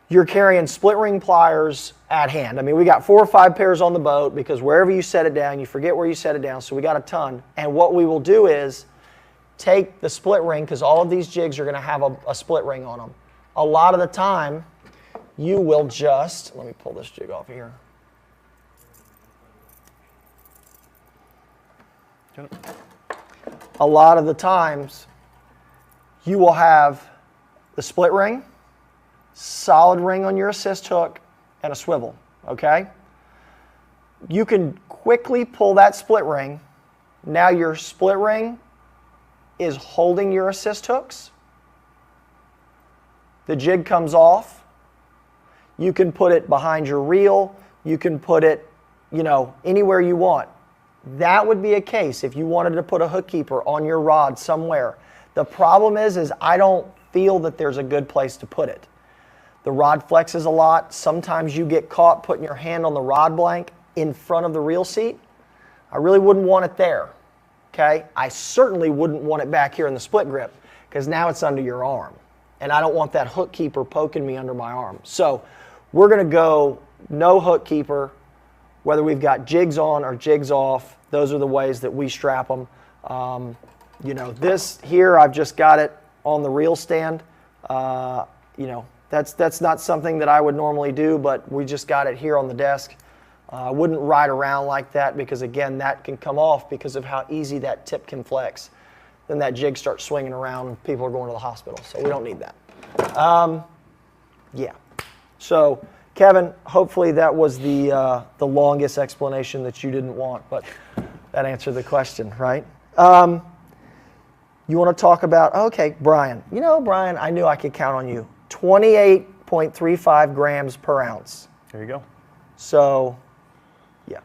you're carrying split ring pliers at hand. I mean, we got 4 or 5 pairs on the boat because wherever you set it down, you forget where you set it down, so we got a ton. And what we will do is take the split ring, because all of these jigs are going to have a split ring on them. A lot of the time, you will just, let me pull this jig off here. A lot of the times, you will have the split ring, solid ring on your assist hook, and a swivel, okay? You can quickly pull that split ring. Now your split ring is holding your assist hooks. The jig comes off. You can put it behind your reel. You can put it, you know, anywhere you want. That would be a case if you wanted to put a hook keeper on your rod somewhere. The problem is I don't feel that there's a good place to put it. The rod flexes a lot. Sometimes you get caught putting your hand on the rod blank in front of the reel seat. I really wouldn't want it there, okay? I certainly wouldn't want it back here in the split grip because now it's under your arm. And I don't want that hook keeper poking me under my arm. So we're going to go no hook keeper, whether we've got jigs on or jigs off. Those are the ways that we strap them. You know, this here, I've just got it on the reel stand. You know, that's not something that I would normally do, but we just got it here on the desk. I wouldn't ride around like that because, again, that can come off because of how easy that tip can flex. Then that jig starts swinging around and people are going to the hospital, so we don't need that. Yeah. So, Kevin, hopefully that was the longest explanation that you didn't want, but that answered the question, right? You want to talk about, okay, Brian. You know, Brian, I knew I could count on you. 28.35 grams per ounce. There you go. So, yeah.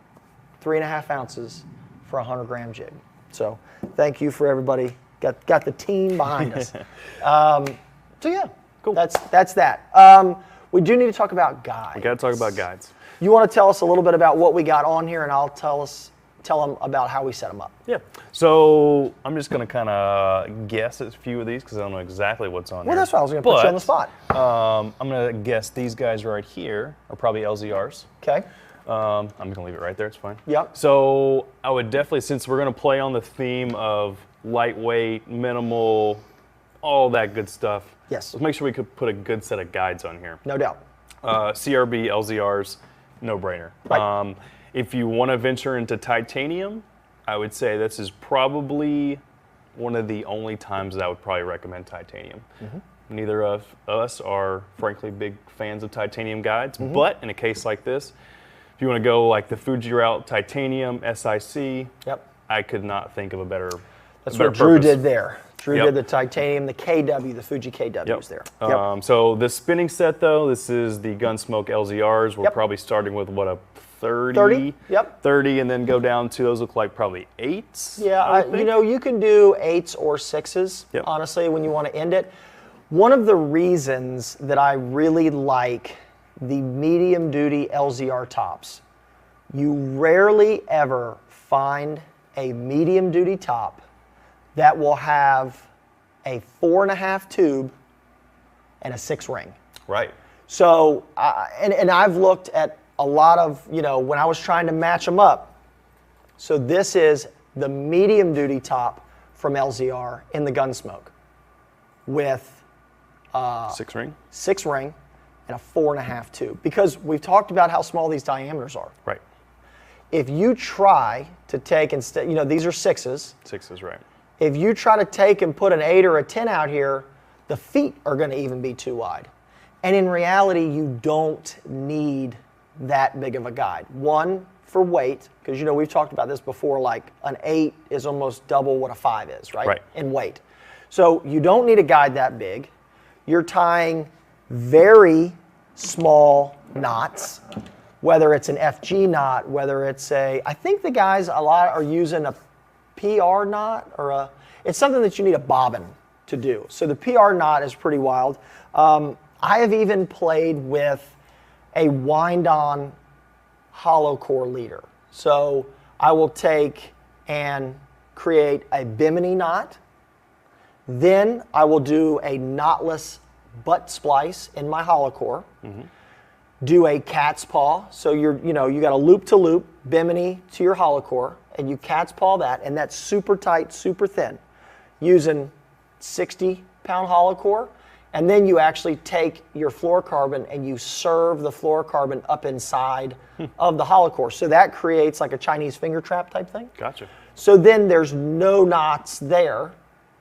3.5 ounces for a 100-gram jig. So thank you for everybody. Got the team behind us. So yeah, cool. That's that. We do need to talk about guides. We got to talk about guides. You want to tell us a little bit about what we got on here, and I'll tell them about how we set them up. Yeah. So I'm just going to kind of guess at a few of these because I don't know exactly what's on Well, here. that's why I was going to put you on the spot. I'm going to guess these guys right here are probably LZRs. Okay. I'm going to leave it right there. It's fine. Yep. So I would definitely, since we're going to play on the theme of lightweight, minimal, all that good stuff. Yes. Let's make sure we could put a good set of guides on here. No doubt. CRB, LZRs, no brainer. Right. If you want to venture into titanium, I would say this is probably one of the only times that I would probably recommend titanium. Mm-hmm. Neither of us are, frankly, big fans of titanium guides, but in a case like this, if you want to go like the Fuji route, titanium, SIC, Yep. I could not think of a better That's better what Drew purpose. did there. Drew Yep. did the titanium, the KW, the Fuji KW is there. Yep. So the spinning set, though, this is the Gunsmoke LZRs. We're Yep. probably starting with, what, a 30? 30, yep. 30, and then go down to, those look like probably 8s. Yeah, you know, you can do 8s or 6s, Yep. honestly, when you want to end it. One of the reasons that I really like the medium-duty LZR tops, you rarely ever find a medium-duty top that will have a 4.5 tube and a 6 ring. Right. So, and I've looked at a lot of, you know, when I was trying to match them up. So this is the medium duty top from LZR in the Gunsmoke with 6 ring? 6 ring and a 4.5 tube. Because we've talked about how small these diameters are. Right. If you try to take instead, you know, these are 6s. 6s, right. If you try to take and put an 8 or a 10 out here, the feet are going to even be too wide. And in reality, you don't need that big of a guide. One, for weight, because you know we've talked about this before, like an 8 is almost double what a 5 is, right? Right. In weight. So you don't need a guide that big. You're tying very small knots, whether it's an FG knot, whether it's I think the guys a lot are using a PR knot or it's something that you need a bobbin to do. So the PR knot is pretty wild. I have even played with a wind-on hollow core leader. So I will take and create a bimini knot. Then I will do a knotless butt splice in my hollow core. Mm-hmm. Do a cat's paw. So you got a loop to loop bimini to your hollow core, and you cat's paw that, and that's super tight, super thin, using 60-pound hollow core. And then you actually take your fluorocarbon and you serve the fluorocarbon up inside of the hollow core. So that creates like a Chinese finger trap type thing. Gotcha. So then there's no knots there.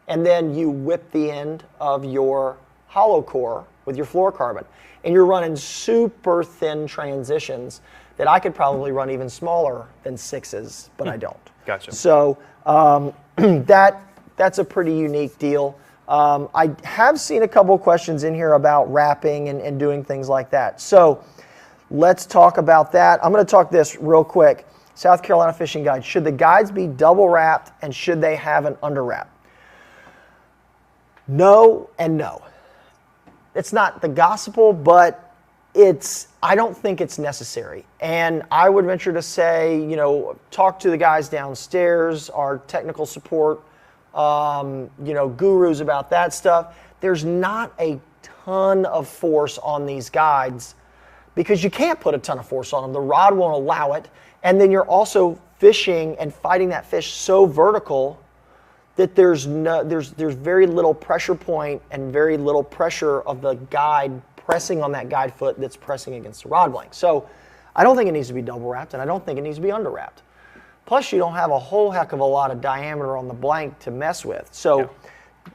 And then you whip the end of your hollow core with your fluorocarbon. And you're running super thin transitions that I could probably run even smaller than 6s, but I don't. Gotcha. So that's a pretty unique deal. I have seen a couple of questions in here about wrapping and doing things like that. So let's talk about that. I'm going to talk this real quick. South Carolina Fishing Guide. Should the guides be double wrapped and should they have an under wrap? No and no. It's not the gospel, but I don't think it's necessary. And I would venture to say, talk to the guys downstairs, our technical support, gurus about that stuff. There's not a ton of force on these guides because you can't put a ton of force on them. The rod won't allow it. And then you're also fishing and fighting that fish so vertical that there's very little pressure point and very little pressure of the guide pressing on that guide foot that's pressing against the rod blank. So I don't think it needs to be double wrapped, and I don't think it needs to be under wrapped. Plus, you don't have a whole heck of a lot of diameter on the blank to mess with. So,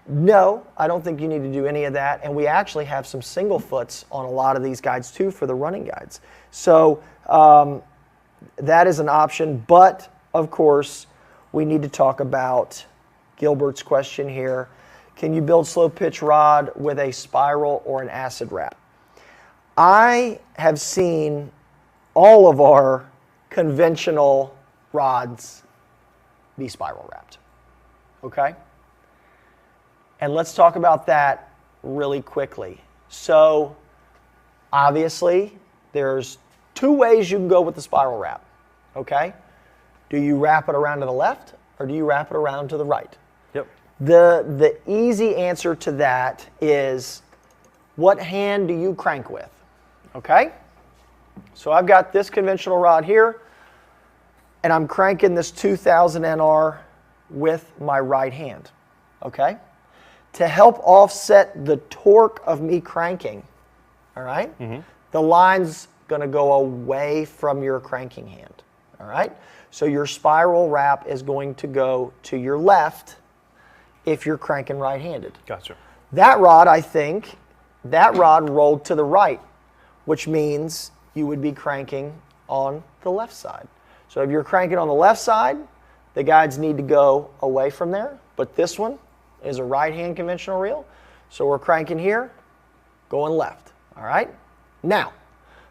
no, I don't think you need to do any of that. And we actually have some single foots on a lot of these guides, too, for the running guides. So, that is an option. But, of course, we need to talk about Gilbert's question here. Can you build slow pitch rod with a spiral or an acid wrap? I have seen all of our conventional rods be spiral wrapped. Okay? And let's talk about that really quickly. So, obviously, there's two ways you can go with the spiral wrap. Okay? Do you wrap it around to the left or do you wrap it around to the right? Yep. The easy answer to that is, what hand do you crank with? Okay? So I've got this conventional rod here, and I'm cranking this 2000 NR with my right hand. Okay? To help offset the torque of me cranking, all right, the line's going to go away from your cranking hand. All right? So your spiral wrap is going to go to your left if you're cranking right-handed. Gotcha. That rod, I think, that rod rolled to the right, which means you would be cranking on the left side. So if you're cranking on the left side, the guides need to go away from there. But this one is a right-hand conventional reel. So we're cranking here, going left. All right? Now,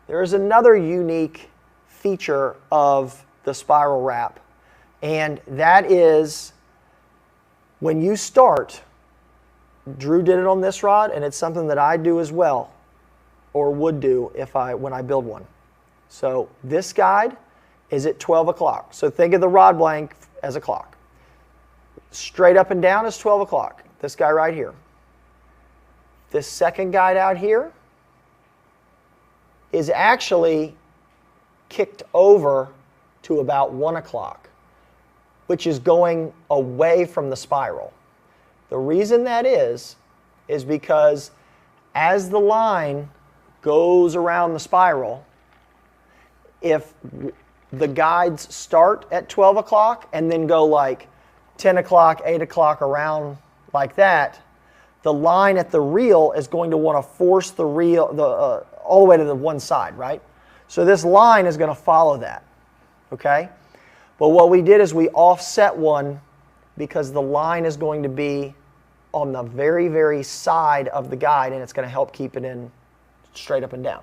there is another unique feature of the spiral wrap, and that is when you start, Drew did it on this rod, and it's something that I do as well, or would do when I build one. So this guide is at 12 o'clock. So think of the rod blank as a clock. Straight up and down is 12 o'clock. This guy right here. This second guide out here is actually kicked over to about 1 o'clock, which is going away from the spiral. The reason that is because as the line goes around the spiral, if the guides start at 12 o'clock and then go like 10 o'clock, 8 o'clock around like that, the line at the reel is going to want to force the reel all the way to the one side, right? So this line is going to follow that, okay? But what we did is we offset one because the line is going to be on the very, very side of the guide, and it's going to help keep it in straight up and down.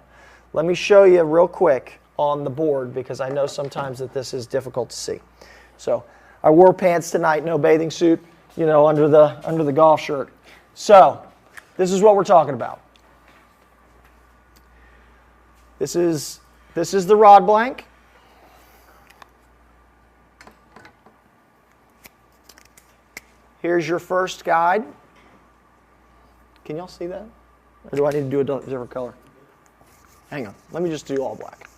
Let me show you real quick on the board because I know sometimes that this is difficult to see. So I wore pants tonight, no bathing suit, you know, under the golf shirt. So this is what we're talking about. This is the rod blank. Here's your first guide. Can y'all see that? Or do I need to do a different color? Hang on. Let me just do all black.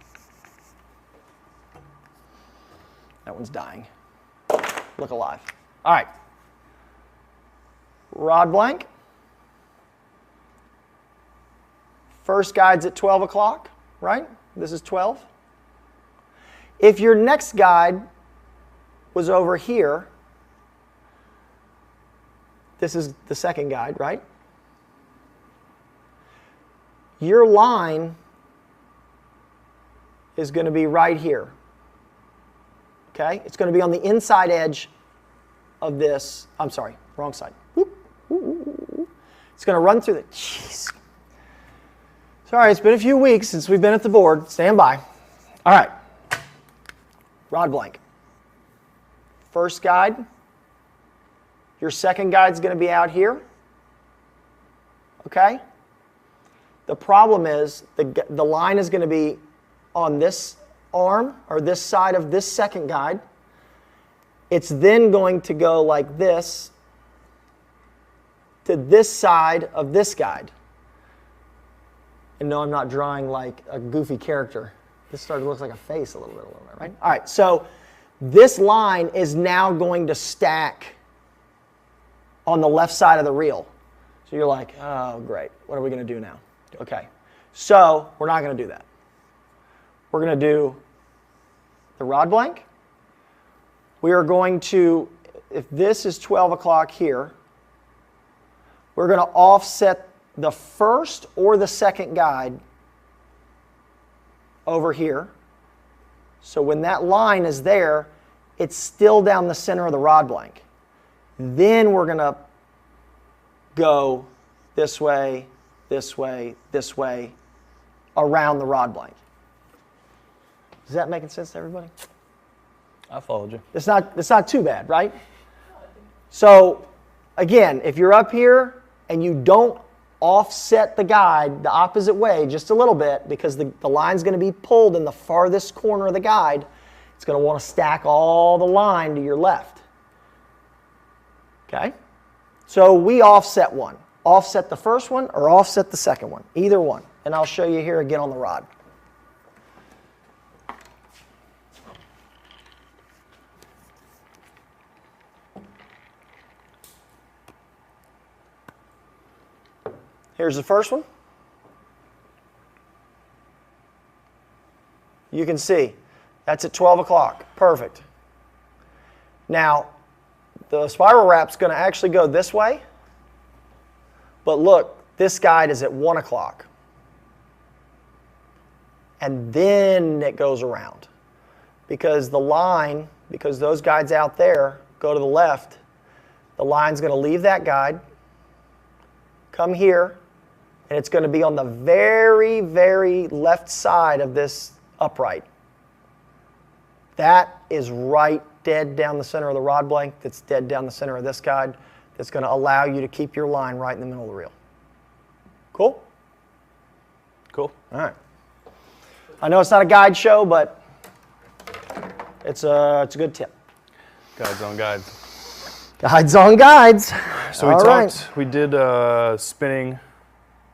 That one's dying. Look alive. All right. Rod blank. First guide's at 12 o'clock, right? This is 12. If your next guide was over here, this is the second guide, right? Your line is going to be right here. Okay? It's going to be on the inside edge of this. I'm sorry, wrong side. Whoop, whoop, whoop, whoop. It's going to run through the. Jeez. Sorry, it's been a few weeks since we've been at the board. Stand by. All right. Rod blank. First guide. Your second guide's going to be out here. Okay? The problem is the line is going to be on this arm or this side of this second guide. It's then going to go like this to this side of this guide. And no, I'm not drawing like a goofy character. This started to look like a face a little bit, right? All right, so this line is now going to stack on the left side of the reel. So you're like, oh, great. What are we going to do now? Okay, so we're not going to do that. We're going to do the rod blank. We are going to, if this is 12 o'clock here, we're going to offset the first or the second guide over here. So when that line is there, it's still down the center of the rod blank. Then we're going to go this way, this way, this way, around the rod blank. Is that making sense to everybody? I followed you. It's not too bad, right? So, again, if you're up here and you don't offset the guide the opposite way just a little bit, because the line's going to be pulled in the farthest corner of the guide, it's going to want to stack all the line to your left. Okay? So we offset one. Offset the first one or offset the second one, either one. And I'll show you here again on the rod. Here's the first one. You can see that's at 12 o'clock. Perfect. Now, the spiral wrap's going to actually go this way. But look, this guide is at 1 o'clock. And then it goes around. Because the line, because those guides out there go to the left, the line's going to leave that guide, come here, and it's going to be on the very, very left side of this upright. That is right dead down the center of the rod blank. That's dead down the center of this guide. That's going to allow you to keep your line right in the middle of the reel. Cool? Cool. All right. I know it's not a guide show, but it's a good tip. Guides on guides. Guides on guides. So we did spinning,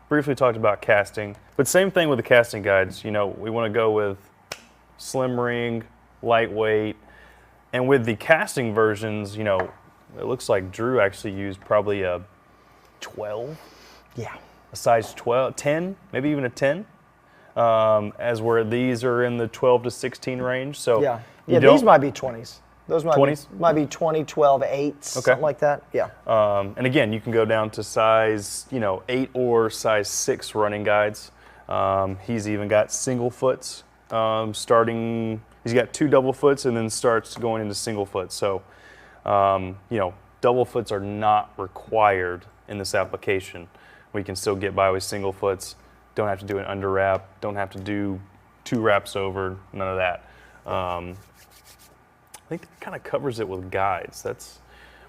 briefly talked about casting, but same thing with the casting guides. You know, we want to go with slim ring, lightweight, and with the casting versions, you know, it looks like Drew actually used probably a 12. Yeah. A size 12, 10, maybe even a 10. As where these are in the 12 to 16 range. So yeah, these might be 20s. Those might 20s? might be 20, 12, 8s, something like that. Yeah. And again, you can go down to size, 8 or size 6 running guides. He's even got single foots starting. He's got 2 double foots and then starts going into single foot. So, double foots are not required in this application. We can still get by with single foots. Don't have to do an under wrap. Don't have to do 2 wraps over. None of that. I think that kind of covers it with guides.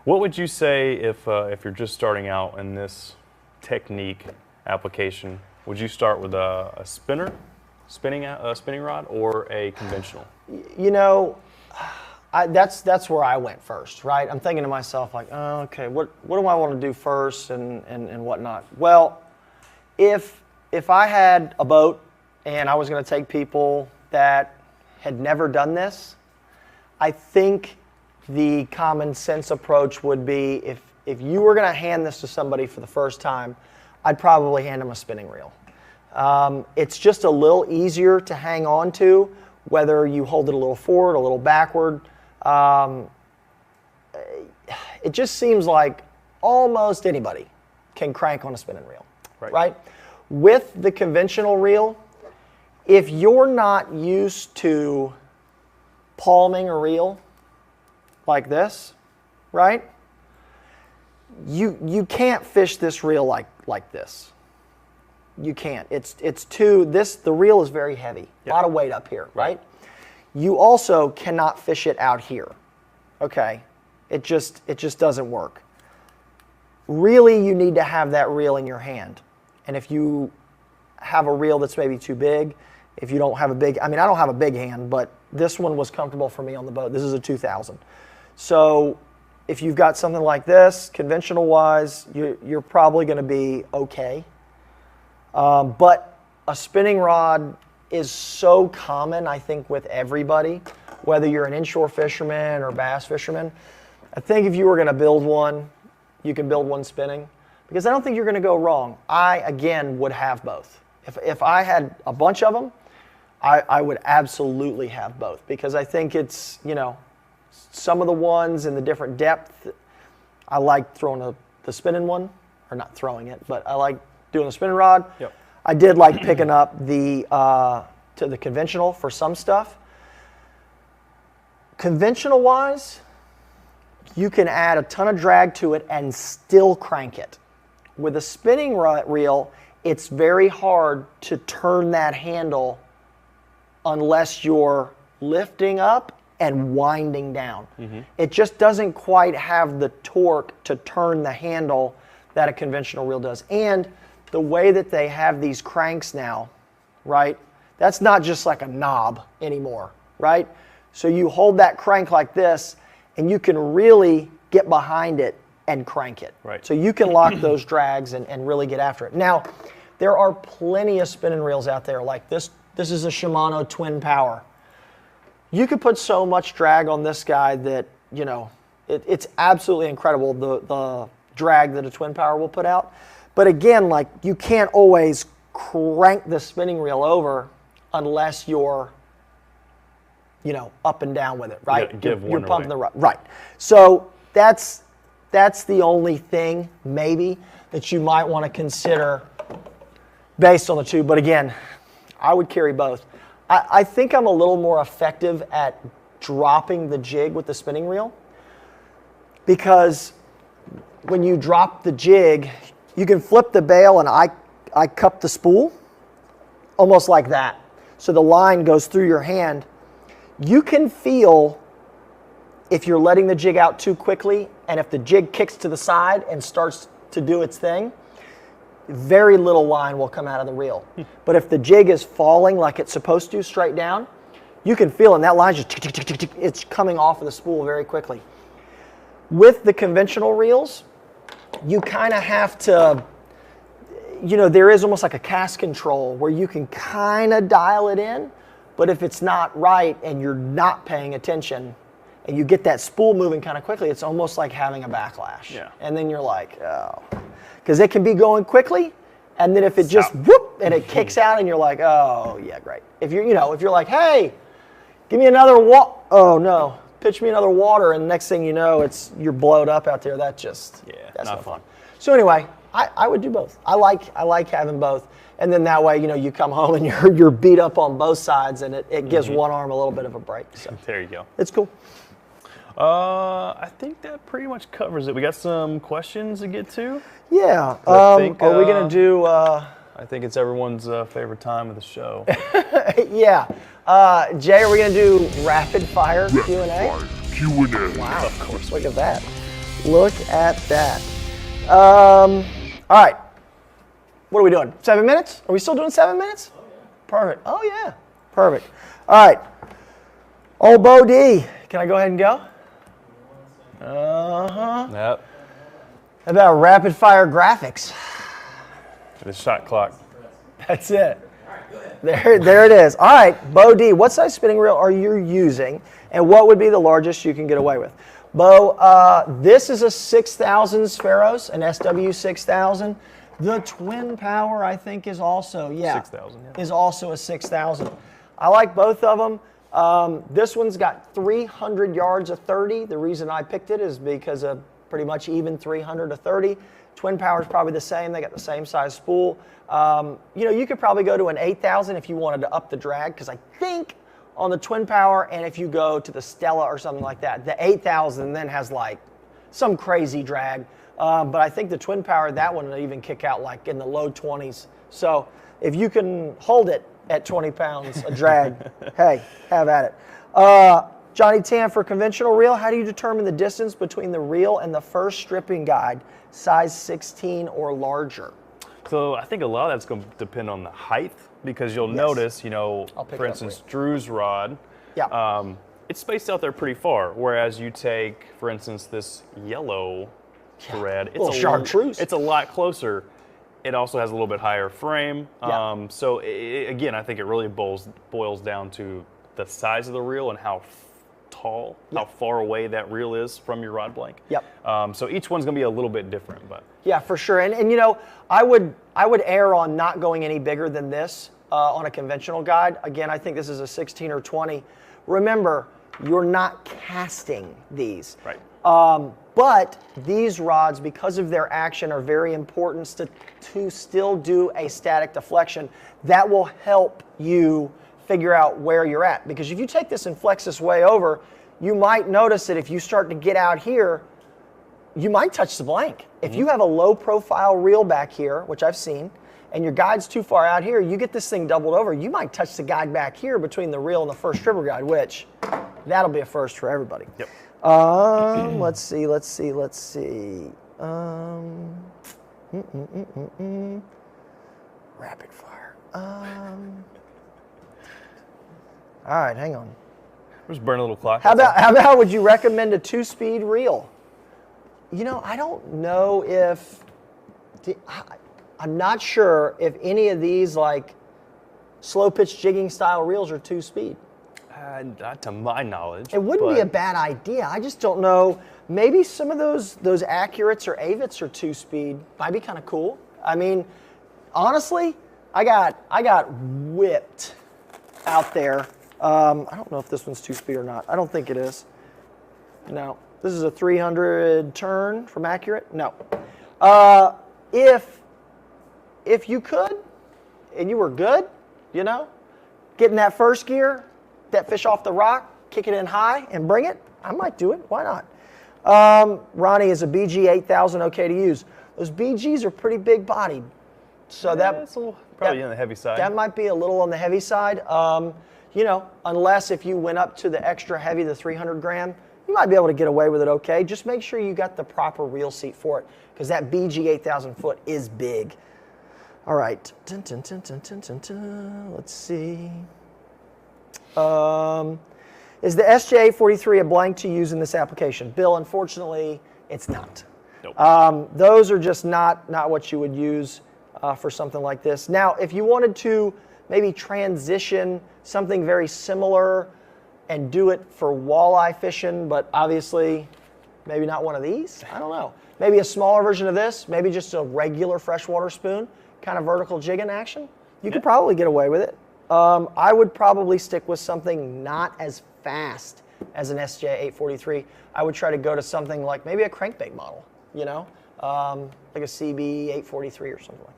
What would you say if you're just starting out in this technique application? Would you start with a spinning rod, or a conventional? That's where I went first, right? I'm thinking to myself like, oh, okay, what do I want to do first and whatnot? Well, if I had a boat and I was going to take people that had never done this, I think the common sense approach would be if you were going to hand this to somebody for the first time, I'd probably hand them a spinning reel. It's just a little easier to hang on to, whether you hold it a little forward, a little backward. It just seems like almost anybody can crank on a spinning reel, right? With the conventional reel, if you're not used to palming a reel like this, right? You can't fish this reel like this. You can't. The reel is very heavy. A lot of weight up here, right? You also cannot fish it out here. Okay? It just doesn't work. Really, you need to have that reel in your hand. And if you have a reel that's maybe too big, if you don't have I don't have a big hand, but this one was comfortable for me on the boat. This is a 2000. So if you've got something like this, conventional wise, you're probably going to be okay. But a spinning rod is so common, I think, with everybody, whether you're an inshore fisherman or bass fisherman. I think if you were going to build one, you can build one spinning, because I don't think you're going to go wrong. I, again, would have both. If I had a bunch of them, I would absolutely have both, because I think it's, some of the ones in the different depth, I like throwing the spinning one, or not throwing it, but I like doing the spinning rod. Yep. I did like picking up the conventional for some stuff. Conventional wise, you can add a ton of drag to it and still crank it. With a spinning reel, it's very hard to turn that handle unless you're lifting up and winding down. It just doesn't quite have the torque to turn the handle that a conventional reel does. And the way that they have these cranks now, right? That's not just like a knob anymore, right? So you hold that crank like this, and you can really get behind it and crank it. Right. So you can lock those drags and really get after it. Now, there are plenty of spinning reels out there like this. This is a Shimano Twin Power. You could put so much drag on this guy that, you know, it's absolutely incredible, the drag that a Twin Power will put out. But again, like, you can't always crank the spinning reel over unless you're, you know, up and down with it, right? You're pumping the rod. Right. So that's the only thing maybe that you might want to consider based on the two. But again, I would carry both. I think I'm a little more effective at dropping the jig with the spinning reel, because when you drop the jig, you can flip the bail, and I cup the spool almost like that. So the line goes through your hand. You can feel if you're letting the jig out too quickly, and if the jig kicks to the side and starts to do its thing, very little line will come out of the reel. But if the jig is falling like it's supposed to, straight down, you can feel it, and that line's just tick, tick, tick, tick, tick, it's coming off of the spool very quickly. With the conventional reels, you kind of have to, you know, there is almost like a cast control where you can kind of dial it in, but if it's not right and you're not paying attention and you get that spool moving kind of quickly, it's almost like having a backlash. Yeah. And then you're like, oh. Because it can be going quickly, and then if it just whoop and it kicks out, and you're like, oh yeah, great. If you're, you know, if you're like, hey, give me another oh no, pitch me another water, and next thing you know, you're blowed up out there. That's that's not fun. So anyway, I would do both. I like having both, and then that way, you know, you come home and you're beat up on both sides, and it gives one arm a little bit of a break. So there you go. It's cool. I think that pretty much covers it. We got some questions to get to. Yeah. I think, are we gonna do? I think it's everyone's favorite time of the show. Yeah. Jay, are we gonna do rapid fire Q&A? Q&A. Wow, of course. Look at that. Look at that. All right. What are we doing? 7 minutes? Are we still doing 7 minutes? Perfect. Oh yeah. Perfect. All right. Old Bo D. Can I go ahead and go? Yep. How about rapid fire graphics? The shot clock. That's it. There it is. All right, Bo D, what size spinning reel are you using, and what would be the largest you can get away with? Bo, this is a 6000 Sparrows, an SW6000. The Twin Power, I think, is also, 6,000, yeah. is also a 6000. I like both of them. This one's got 300 yards of 30. The reason I picked it is because of pretty much even 300 to 30. Twin Power is probably the same. They got the same size spool. You know, you could probably go to an 8,000 if you wanted to up the drag, because I think on the Twin Power, and if you go to the Stella or something like that, the 8,000 then has like some crazy drag. But I think the Twin Power, that one will even kick out like in the low 20s. So if you can hold it at 20 pounds a drag, hey, have at it. Johnny Tan, for conventional reel, how do you determine the distance between the reel and the first stripping guide, size 16 or larger? So I think a lot of that's going to depend on the height, because you'll notice, you know, for instance, Drew's rod, it's spaced out there pretty far, whereas you take, for instance, this yellow thread, it's chartreuse. It's a lot closer. It also has a little bit higher frame. So again, I think it really boils down to the size of the reel and how tall, how far away that reel is from your rod blank. So each one's going to be a little bit different, but yeah, for sure. And you know, I would err on not going any bigger than this on a conventional guide. Again, I think this is a 16 or 20. Remember, you're not casting these. Right. But these rods, because of their action, are very important to still do a static deflection. That will help you figure out where you're at. Because if you take this and flex this way over, you might notice that if you start to get out here, you might touch the blank. If you have a low profile reel back here, which I've seen, and your guide's too far out here, you get this thing doubled over, you might touch the guide back here between the reel and the first stripper guide, which That'll be a first for everybody. Yep. Let's see. Rapid fire. All right, hang on. Just burn a little clock. How about would you recommend a 2-speed reel? You know, I don't know if I'm not sure if any of these like slow pitch jigging style reels are 2-speed. Not to my knowledge. It wouldn't be a bad idea. I just don't know. Maybe some of those Accurates or Avits are 2-speed. Might be kind of cool. I mean, honestly, I got whipped out there. I don't know if this one's 2-speed or not. I don't think it is. No. This is a 300 turn from Accurate. No. If you could, and you were good, you know, getting that first gear, that fish off the rock, kick it in high, and bring it, I might do it. Why not? Ronnie, is a BG 8000 okay to use? Those BGs are pretty big bodied. So that's probably on the heavy side. That might be a little on the heavy side. You know, unless if you went up to the extra heavy, the 300 gram, you might be able to get away with it okay. Just make sure you got the proper reel seat for it, because that BG 8000 foot is big. All right. Let's see. Is the SJ43 a blank to use in this application? Bill, unfortunately, it's not. Nope. Those are just not what you would use for something like this. Now, if you wanted to maybe transition something very similar and do it for walleye fishing, but obviously maybe not one of these, I don't know. Maybe a smaller version of this, maybe just a regular freshwater spoon, kind of vertical jigging action, you could probably get away with it. I would probably stick with something not as fast as an SJ843. I would try to go to something like maybe a crankbait model, you know, like a CB843 or something like that.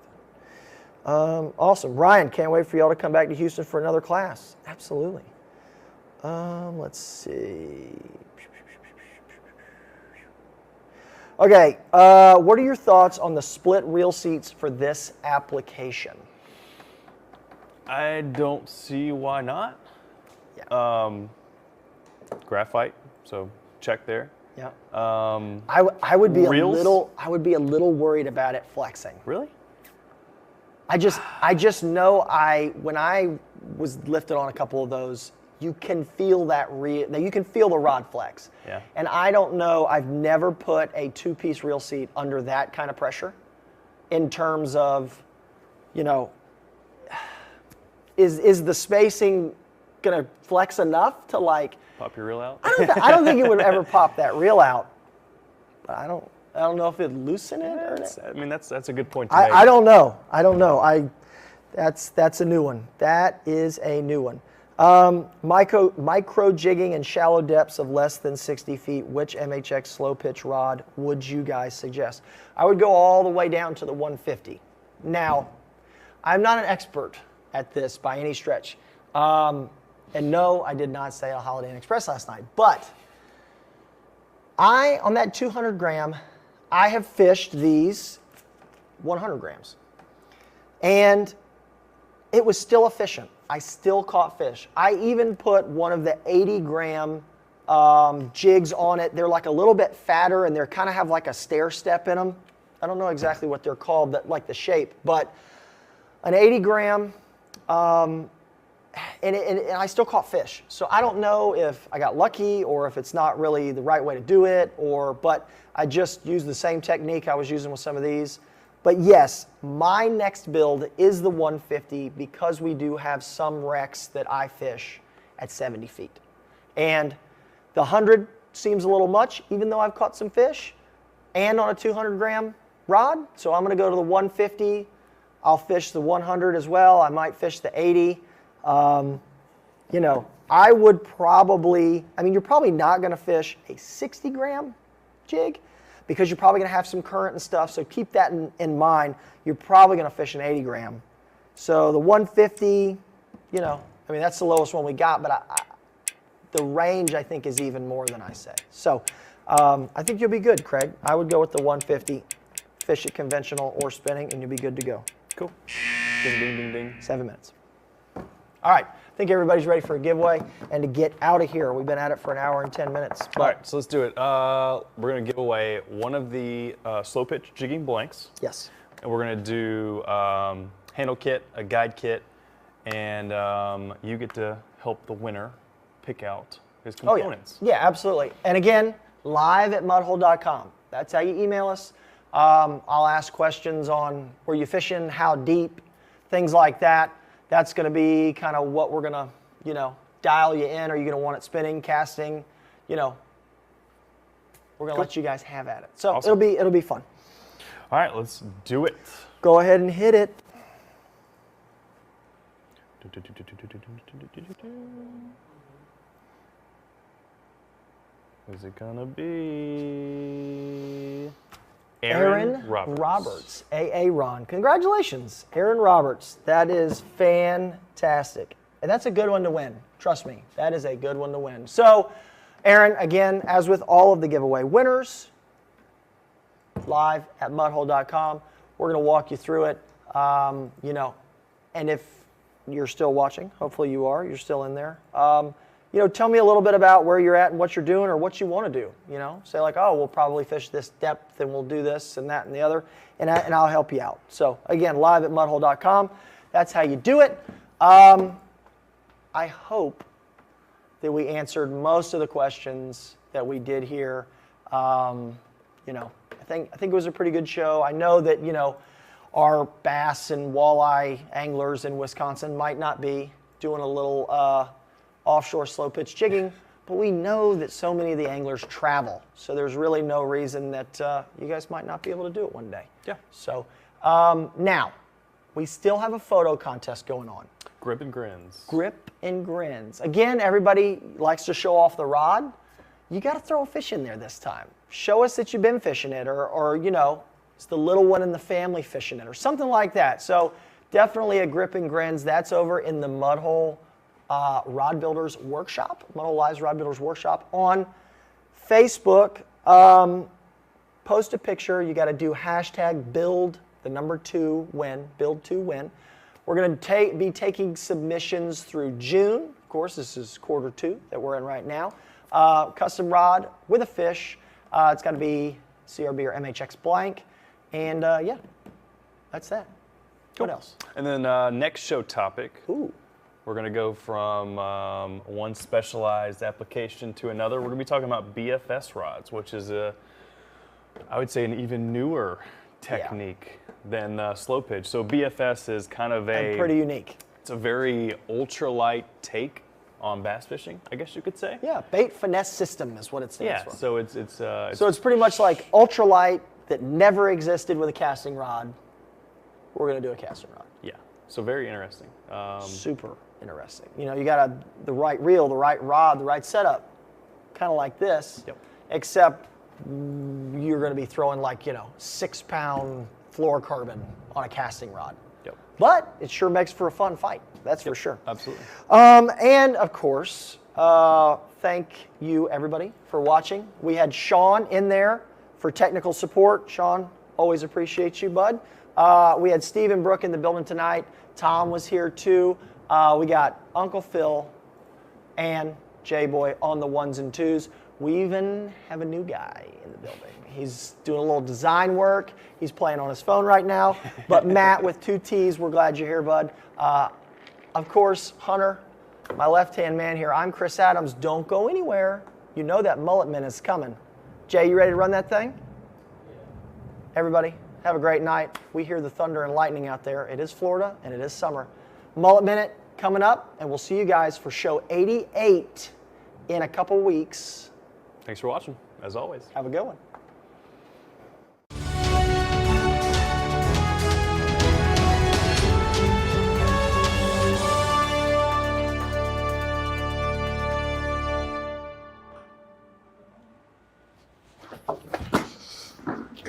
Awesome. Ryan, can't wait for y'all to come back to Houston for another class. Absolutely. Let's see. Okay, what are your thoughts on the split reel seats for this application? I don't see why not. Yeah. Graphite, so check there. Yeah. I would be reels? a little worried about it flexing. Really? I just know when I was lifted on a couple of those, you can feel you can feel the rod flex. Yeah. And I don't know, I've never put a 2-piece reel seat under that kind of pressure in terms of, you know, is the spacing gonna flex enough to like Pop your reel out? I don't think it would ever pop that reel out. But I don't know if it'd loosen it or not. I mean, that's a good point to make. I don't know. That's a new one. That is a new one. Micro jigging in shallow depths of less than 60 feet. Which MHX slow pitch rod would you guys suggest? I would go all the way down to the 150. Now, I'm not an expert at this by any stretch. And no, I did not stay at Holiday Inn Express last night. But on that 200 gram, I have fished these 100 grams. And it was still efficient. I still caught fish. I even put one of the 80 gram jigs on it. They're like a little bit fatter and they kind of have like a stair step in them. I don't know exactly what they're called, like the shape, but an 80 gram, and I still caught fish. So I don't know if I got lucky or if it's not really the right way to do it, but I just used the same technique I was using with some of these. But yes, my next build is the 150 because we do have some wrecks that I fish at 70 feet. And the 100 seems a little much, even though I've caught some fish, and on a 200 gram rod. So I'm gonna go to the 150. I'll fish the 100 as well. I might fish the 80. You know, I would probably, you're probably not gonna fish a 60 gram jig, because you're probably going to have some current and stuff, so keep that in mind. You're probably going to fish an 80 gram. So the 150, that's the lowest one we got, but the range, I think, is even more than I say. So I think you'll be good, Craig. I would go with the 150, fish it conventional or spinning, and you'll be good to go. Cool. Ding, ding, ding, ding. 7 minutes. All right. I think everybody's ready for a giveaway and to get out of here. We've been at it for an hour and 10 minutes. All right, so let's do it. We're going to give away one of the slow pitch jigging blanks. Yes. And we're going to do handle kit, a guide kit, and you get to help the winner pick out his components. Oh, yeah. Yeah, absolutely. And again, live@mudhole.com. That's how you email us. I'll ask questions on where you fishing, how deep, things like that. That's going to be kind of what we're going to, you know, dial you in. Are you going to want it spinning, casting? You know, we're going to let you guys have at it. So awesome. it'll be fun. All right, let's do it. Go ahead and hit it. Is it gonna be Aaron Roberts, AA Ron. Congratulations, Aaron Roberts. That is fantastic. And that's a good one to win. Trust me, that is a good one to win. So, Aaron, again, as with all of the giveaway winners, live@mudhole.com. We're going to walk you through it, you know, and if you're still watching, hopefully you are, you're still in there, you know, tell me a little bit about where you're at and what you're doing or what you want to do, you know. Say like, oh, we'll probably fish this depth and we'll do this and that and the other, and I'll help you out. So, again, live@mudhole.com. That's how you do it. I hope that we answered most of the questions that we did here. You know, I think it was a pretty good show. I know that, you know, our bass and walleye anglers in Wisconsin might not be doing a little offshore slow pitch jigging, but we know that so many of the anglers travel. So there's really no reason that you guys might not be able to do it one day. Yeah. So now, we still have a photo contest going on. Grip and grins. Grip and grins. Again, everybody likes to show off the rod. You got to throw a fish in there this time. Show us that you've been fishing it, or you know, it's the little one in the family fishing it, or something like that. So definitely a grip and grins. That's over in the Mudhole Rod Builders Workshop, Mudhole Live's Rod Builders Workshop on Facebook. Post a picture. You got to do hashtag build the number 2 win, build 2 win. We're going to be taking submissions through June. Of course, this is quarter 2 that we're in right now. Custom rod with a fish. It's got to be CRB or MHX blank. And yeah, that's that. Cool. What else? And then next show topic. Ooh. We're going to go from one specialized application to another. We're going to be talking about BFS rods, which is I would say an even newer technique than slow pitch. So BFS is kind of pretty unique. It's a very ultralight take on bass fishing, I guess you could say. Yeah, bait finesse system is what it stands for. So it's so it's pretty much like ultralight that never existed with a casting rod. We're going to do a casting rod. Yeah. So very interesting. Super interesting. You know, you got the right reel, the right rod, the right setup, kind of like this. Yep. Except you're going to be throwing like, you know, 6-pound fluorocarbon on a casting rod. Yep. But it sure makes for a fun fight. That's for sure. Absolutely. And of course, thank you everybody for watching. We had Sean in there for technical support. Sean, always appreciate you, bud. We had Steve and Brooke in the building tonight. Tom was here too. We got Uncle Phil and J-Boy on the 1s and 2s. We even have a new guy in the building. He's doing a little design work. He's playing on his phone right now. But Matt with 2 T's, we're glad you're here, bud. Of course, Hunter, my left-hand man here. I'm Chris Adams. Don't go anywhere. You know that Mullet Minute is coming. Jay, you ready to run that thing? Everybody, have a great night. We hear the thunder and lightning out there. It is Florida, and it is summer. Mullet Minute coming up, and we'll see you guys for show 88 in a couple weeks. Thanks for watching, as always. Have a good one.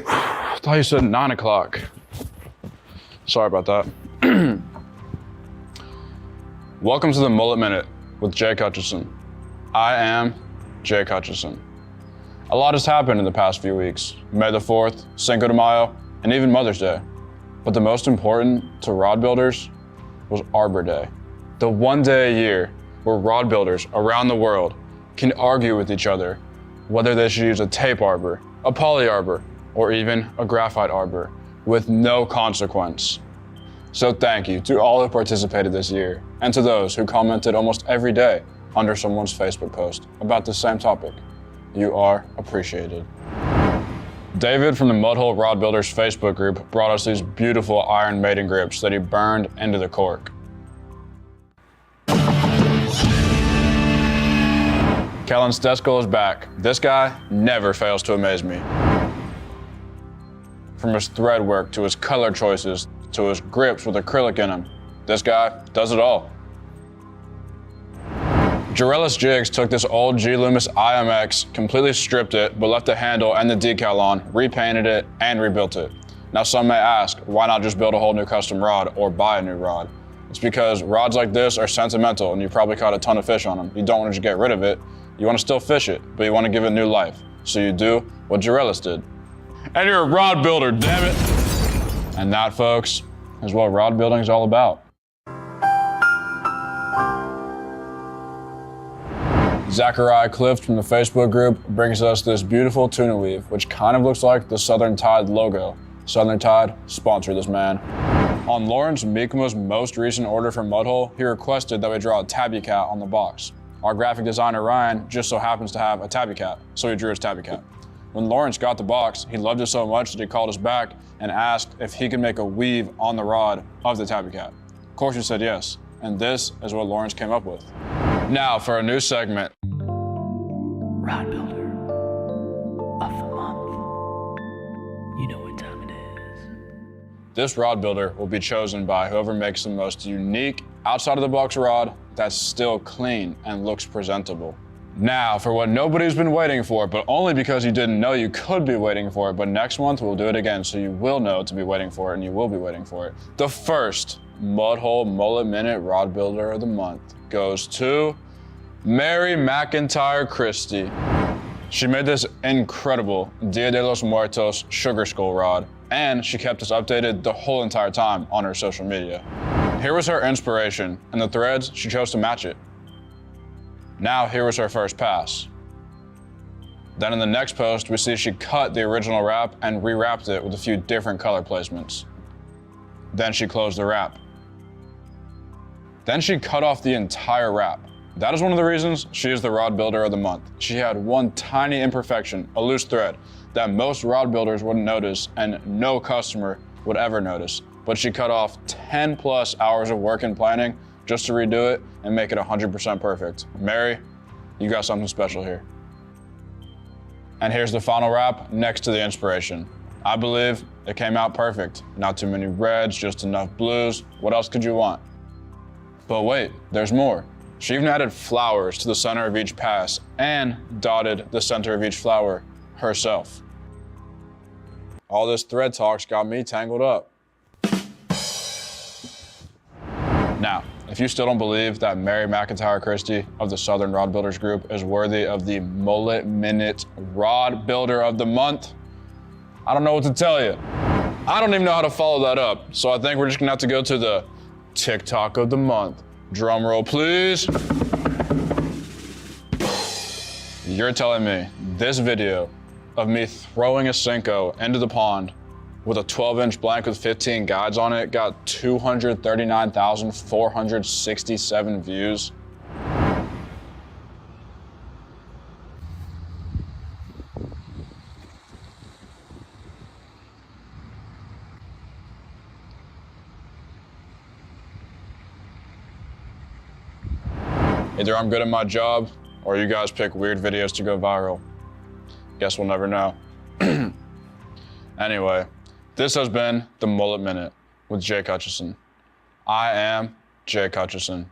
I thought you said 9 o'clock. Sorry about that. Welcome to the Mullet Minute with Jake Hutchison. I am Jake Hutchison. A lot has happened in the past few weeks. May the 4th, Cinco de Mayo, and even Mother's Day. But the most important to rod builders was Arbor Day, The one day a year where rod builders around the world can argue with each other whether they should use a tape arbor, a poly arbor, or even a graphite arbor with no consequence. So thank you to all who participated this year and to those who commented almost every day under someone's Facebook post about the same topic. You are appreciated. David from the Mudhole Rod Builders Facebook group brought us these beautiful iron mating grips that he burned into the cork. Kellen Stesko is back. This guy never fails to amaze me. From his thread work to his color choices to his grips with acrylic in them, this guy does it all. Jirelis Jigs took this old G Loomis IMX, completely stripped it, but left the handle and the decal on, repainted it, and rebuilt it. Now some may ask, why not just build a whole new custom rod or buy a new rod? It's because rods like this are sentimental and you probably caught a ton of fish on them. You don't want to just get rid of it. You want to still fish it, but you want to give it new life. So you do what Jirelis did. And you're a rod builder, damn it! And that, folks, is what rod building is all about. Zachariah Clift from the Facebook group brings us this beautiful tuna weave, which kind of looks like the Southern Tide logo. Southern Tide, sponsor this man. On Lawrence Mikma's most recent order from Mudhole, he requested that we draw a tabby cat on the box. Our graphic designer Ryan just so happens to have a tabby cat, so he drew his tabby cat. When Lawrence got the box, he loved it so much that he called us back and asked if he could make a weave on the rod of the tabby cat. Of course we said yes, and this is what Lawrence came up with. Now for a new segment. Rod Builder of the Month. You know what time it is. This rod builder will be chosen by whoever makes the most unique outside of the box rod that's still clean and looks presentable. Now for what nobody's been waiting for, but only because you didn't know you could be waiting for it, but next month we'll do it again so you will know to be waiting for it and you will be waiting for it. The first Mudhole Mullet Minute Rod Builder of the Month goes to Mary McIntyre Christie. She made this incredible Dia de los Muertos sugar skull rod, and she kept us updated the whole entire time on her social media. Here was her inspiration, and the threads, she chose to match it. Now here was her first pass. Then in the next post, we see she cut the original wrap and rewrapped it with a few different color placements. Then she closed the wrap. Then she cut off the entire wrap. That is one of the reasons she is the Rod Builder of the Month. She had one tiny imperfection, a loose thread, that most rod builders wouldn't notice and no customer would ever notice. But she cut off 10 plus hours of work and planning just to redo it and make it 100% perfect. Mary, you got something special here. And here's the final wrap next to the inspiration. I believe it came out perfect. Not too many reds, just enough blues. What else could you want? But wait, there's more. She even added flowers to the center of each pass and dotted the center of each flower herself. All this thread talk's got me tangled up. Now, if you still don't believe that Mary McIntyre Christie of the Southern Rod Builders Group is worthy of the Mullet Minute Rod Builder of the Month, I don't know what to tell you. I don't even know how to follow that up, so I think we're just gonna have to go to the TikTok of the month. Drum roll, please. You're telling me this video of me throwing a Senko into the pond with a 12-inch blank with 15 guides on it got 239,467 views? Either I'm good at my job, or you guys pick weird videos to go viral. Guess we'll never know. Anyway, this has been the Mullet Minute with Jake Hutchison. I am Jake Hutchison.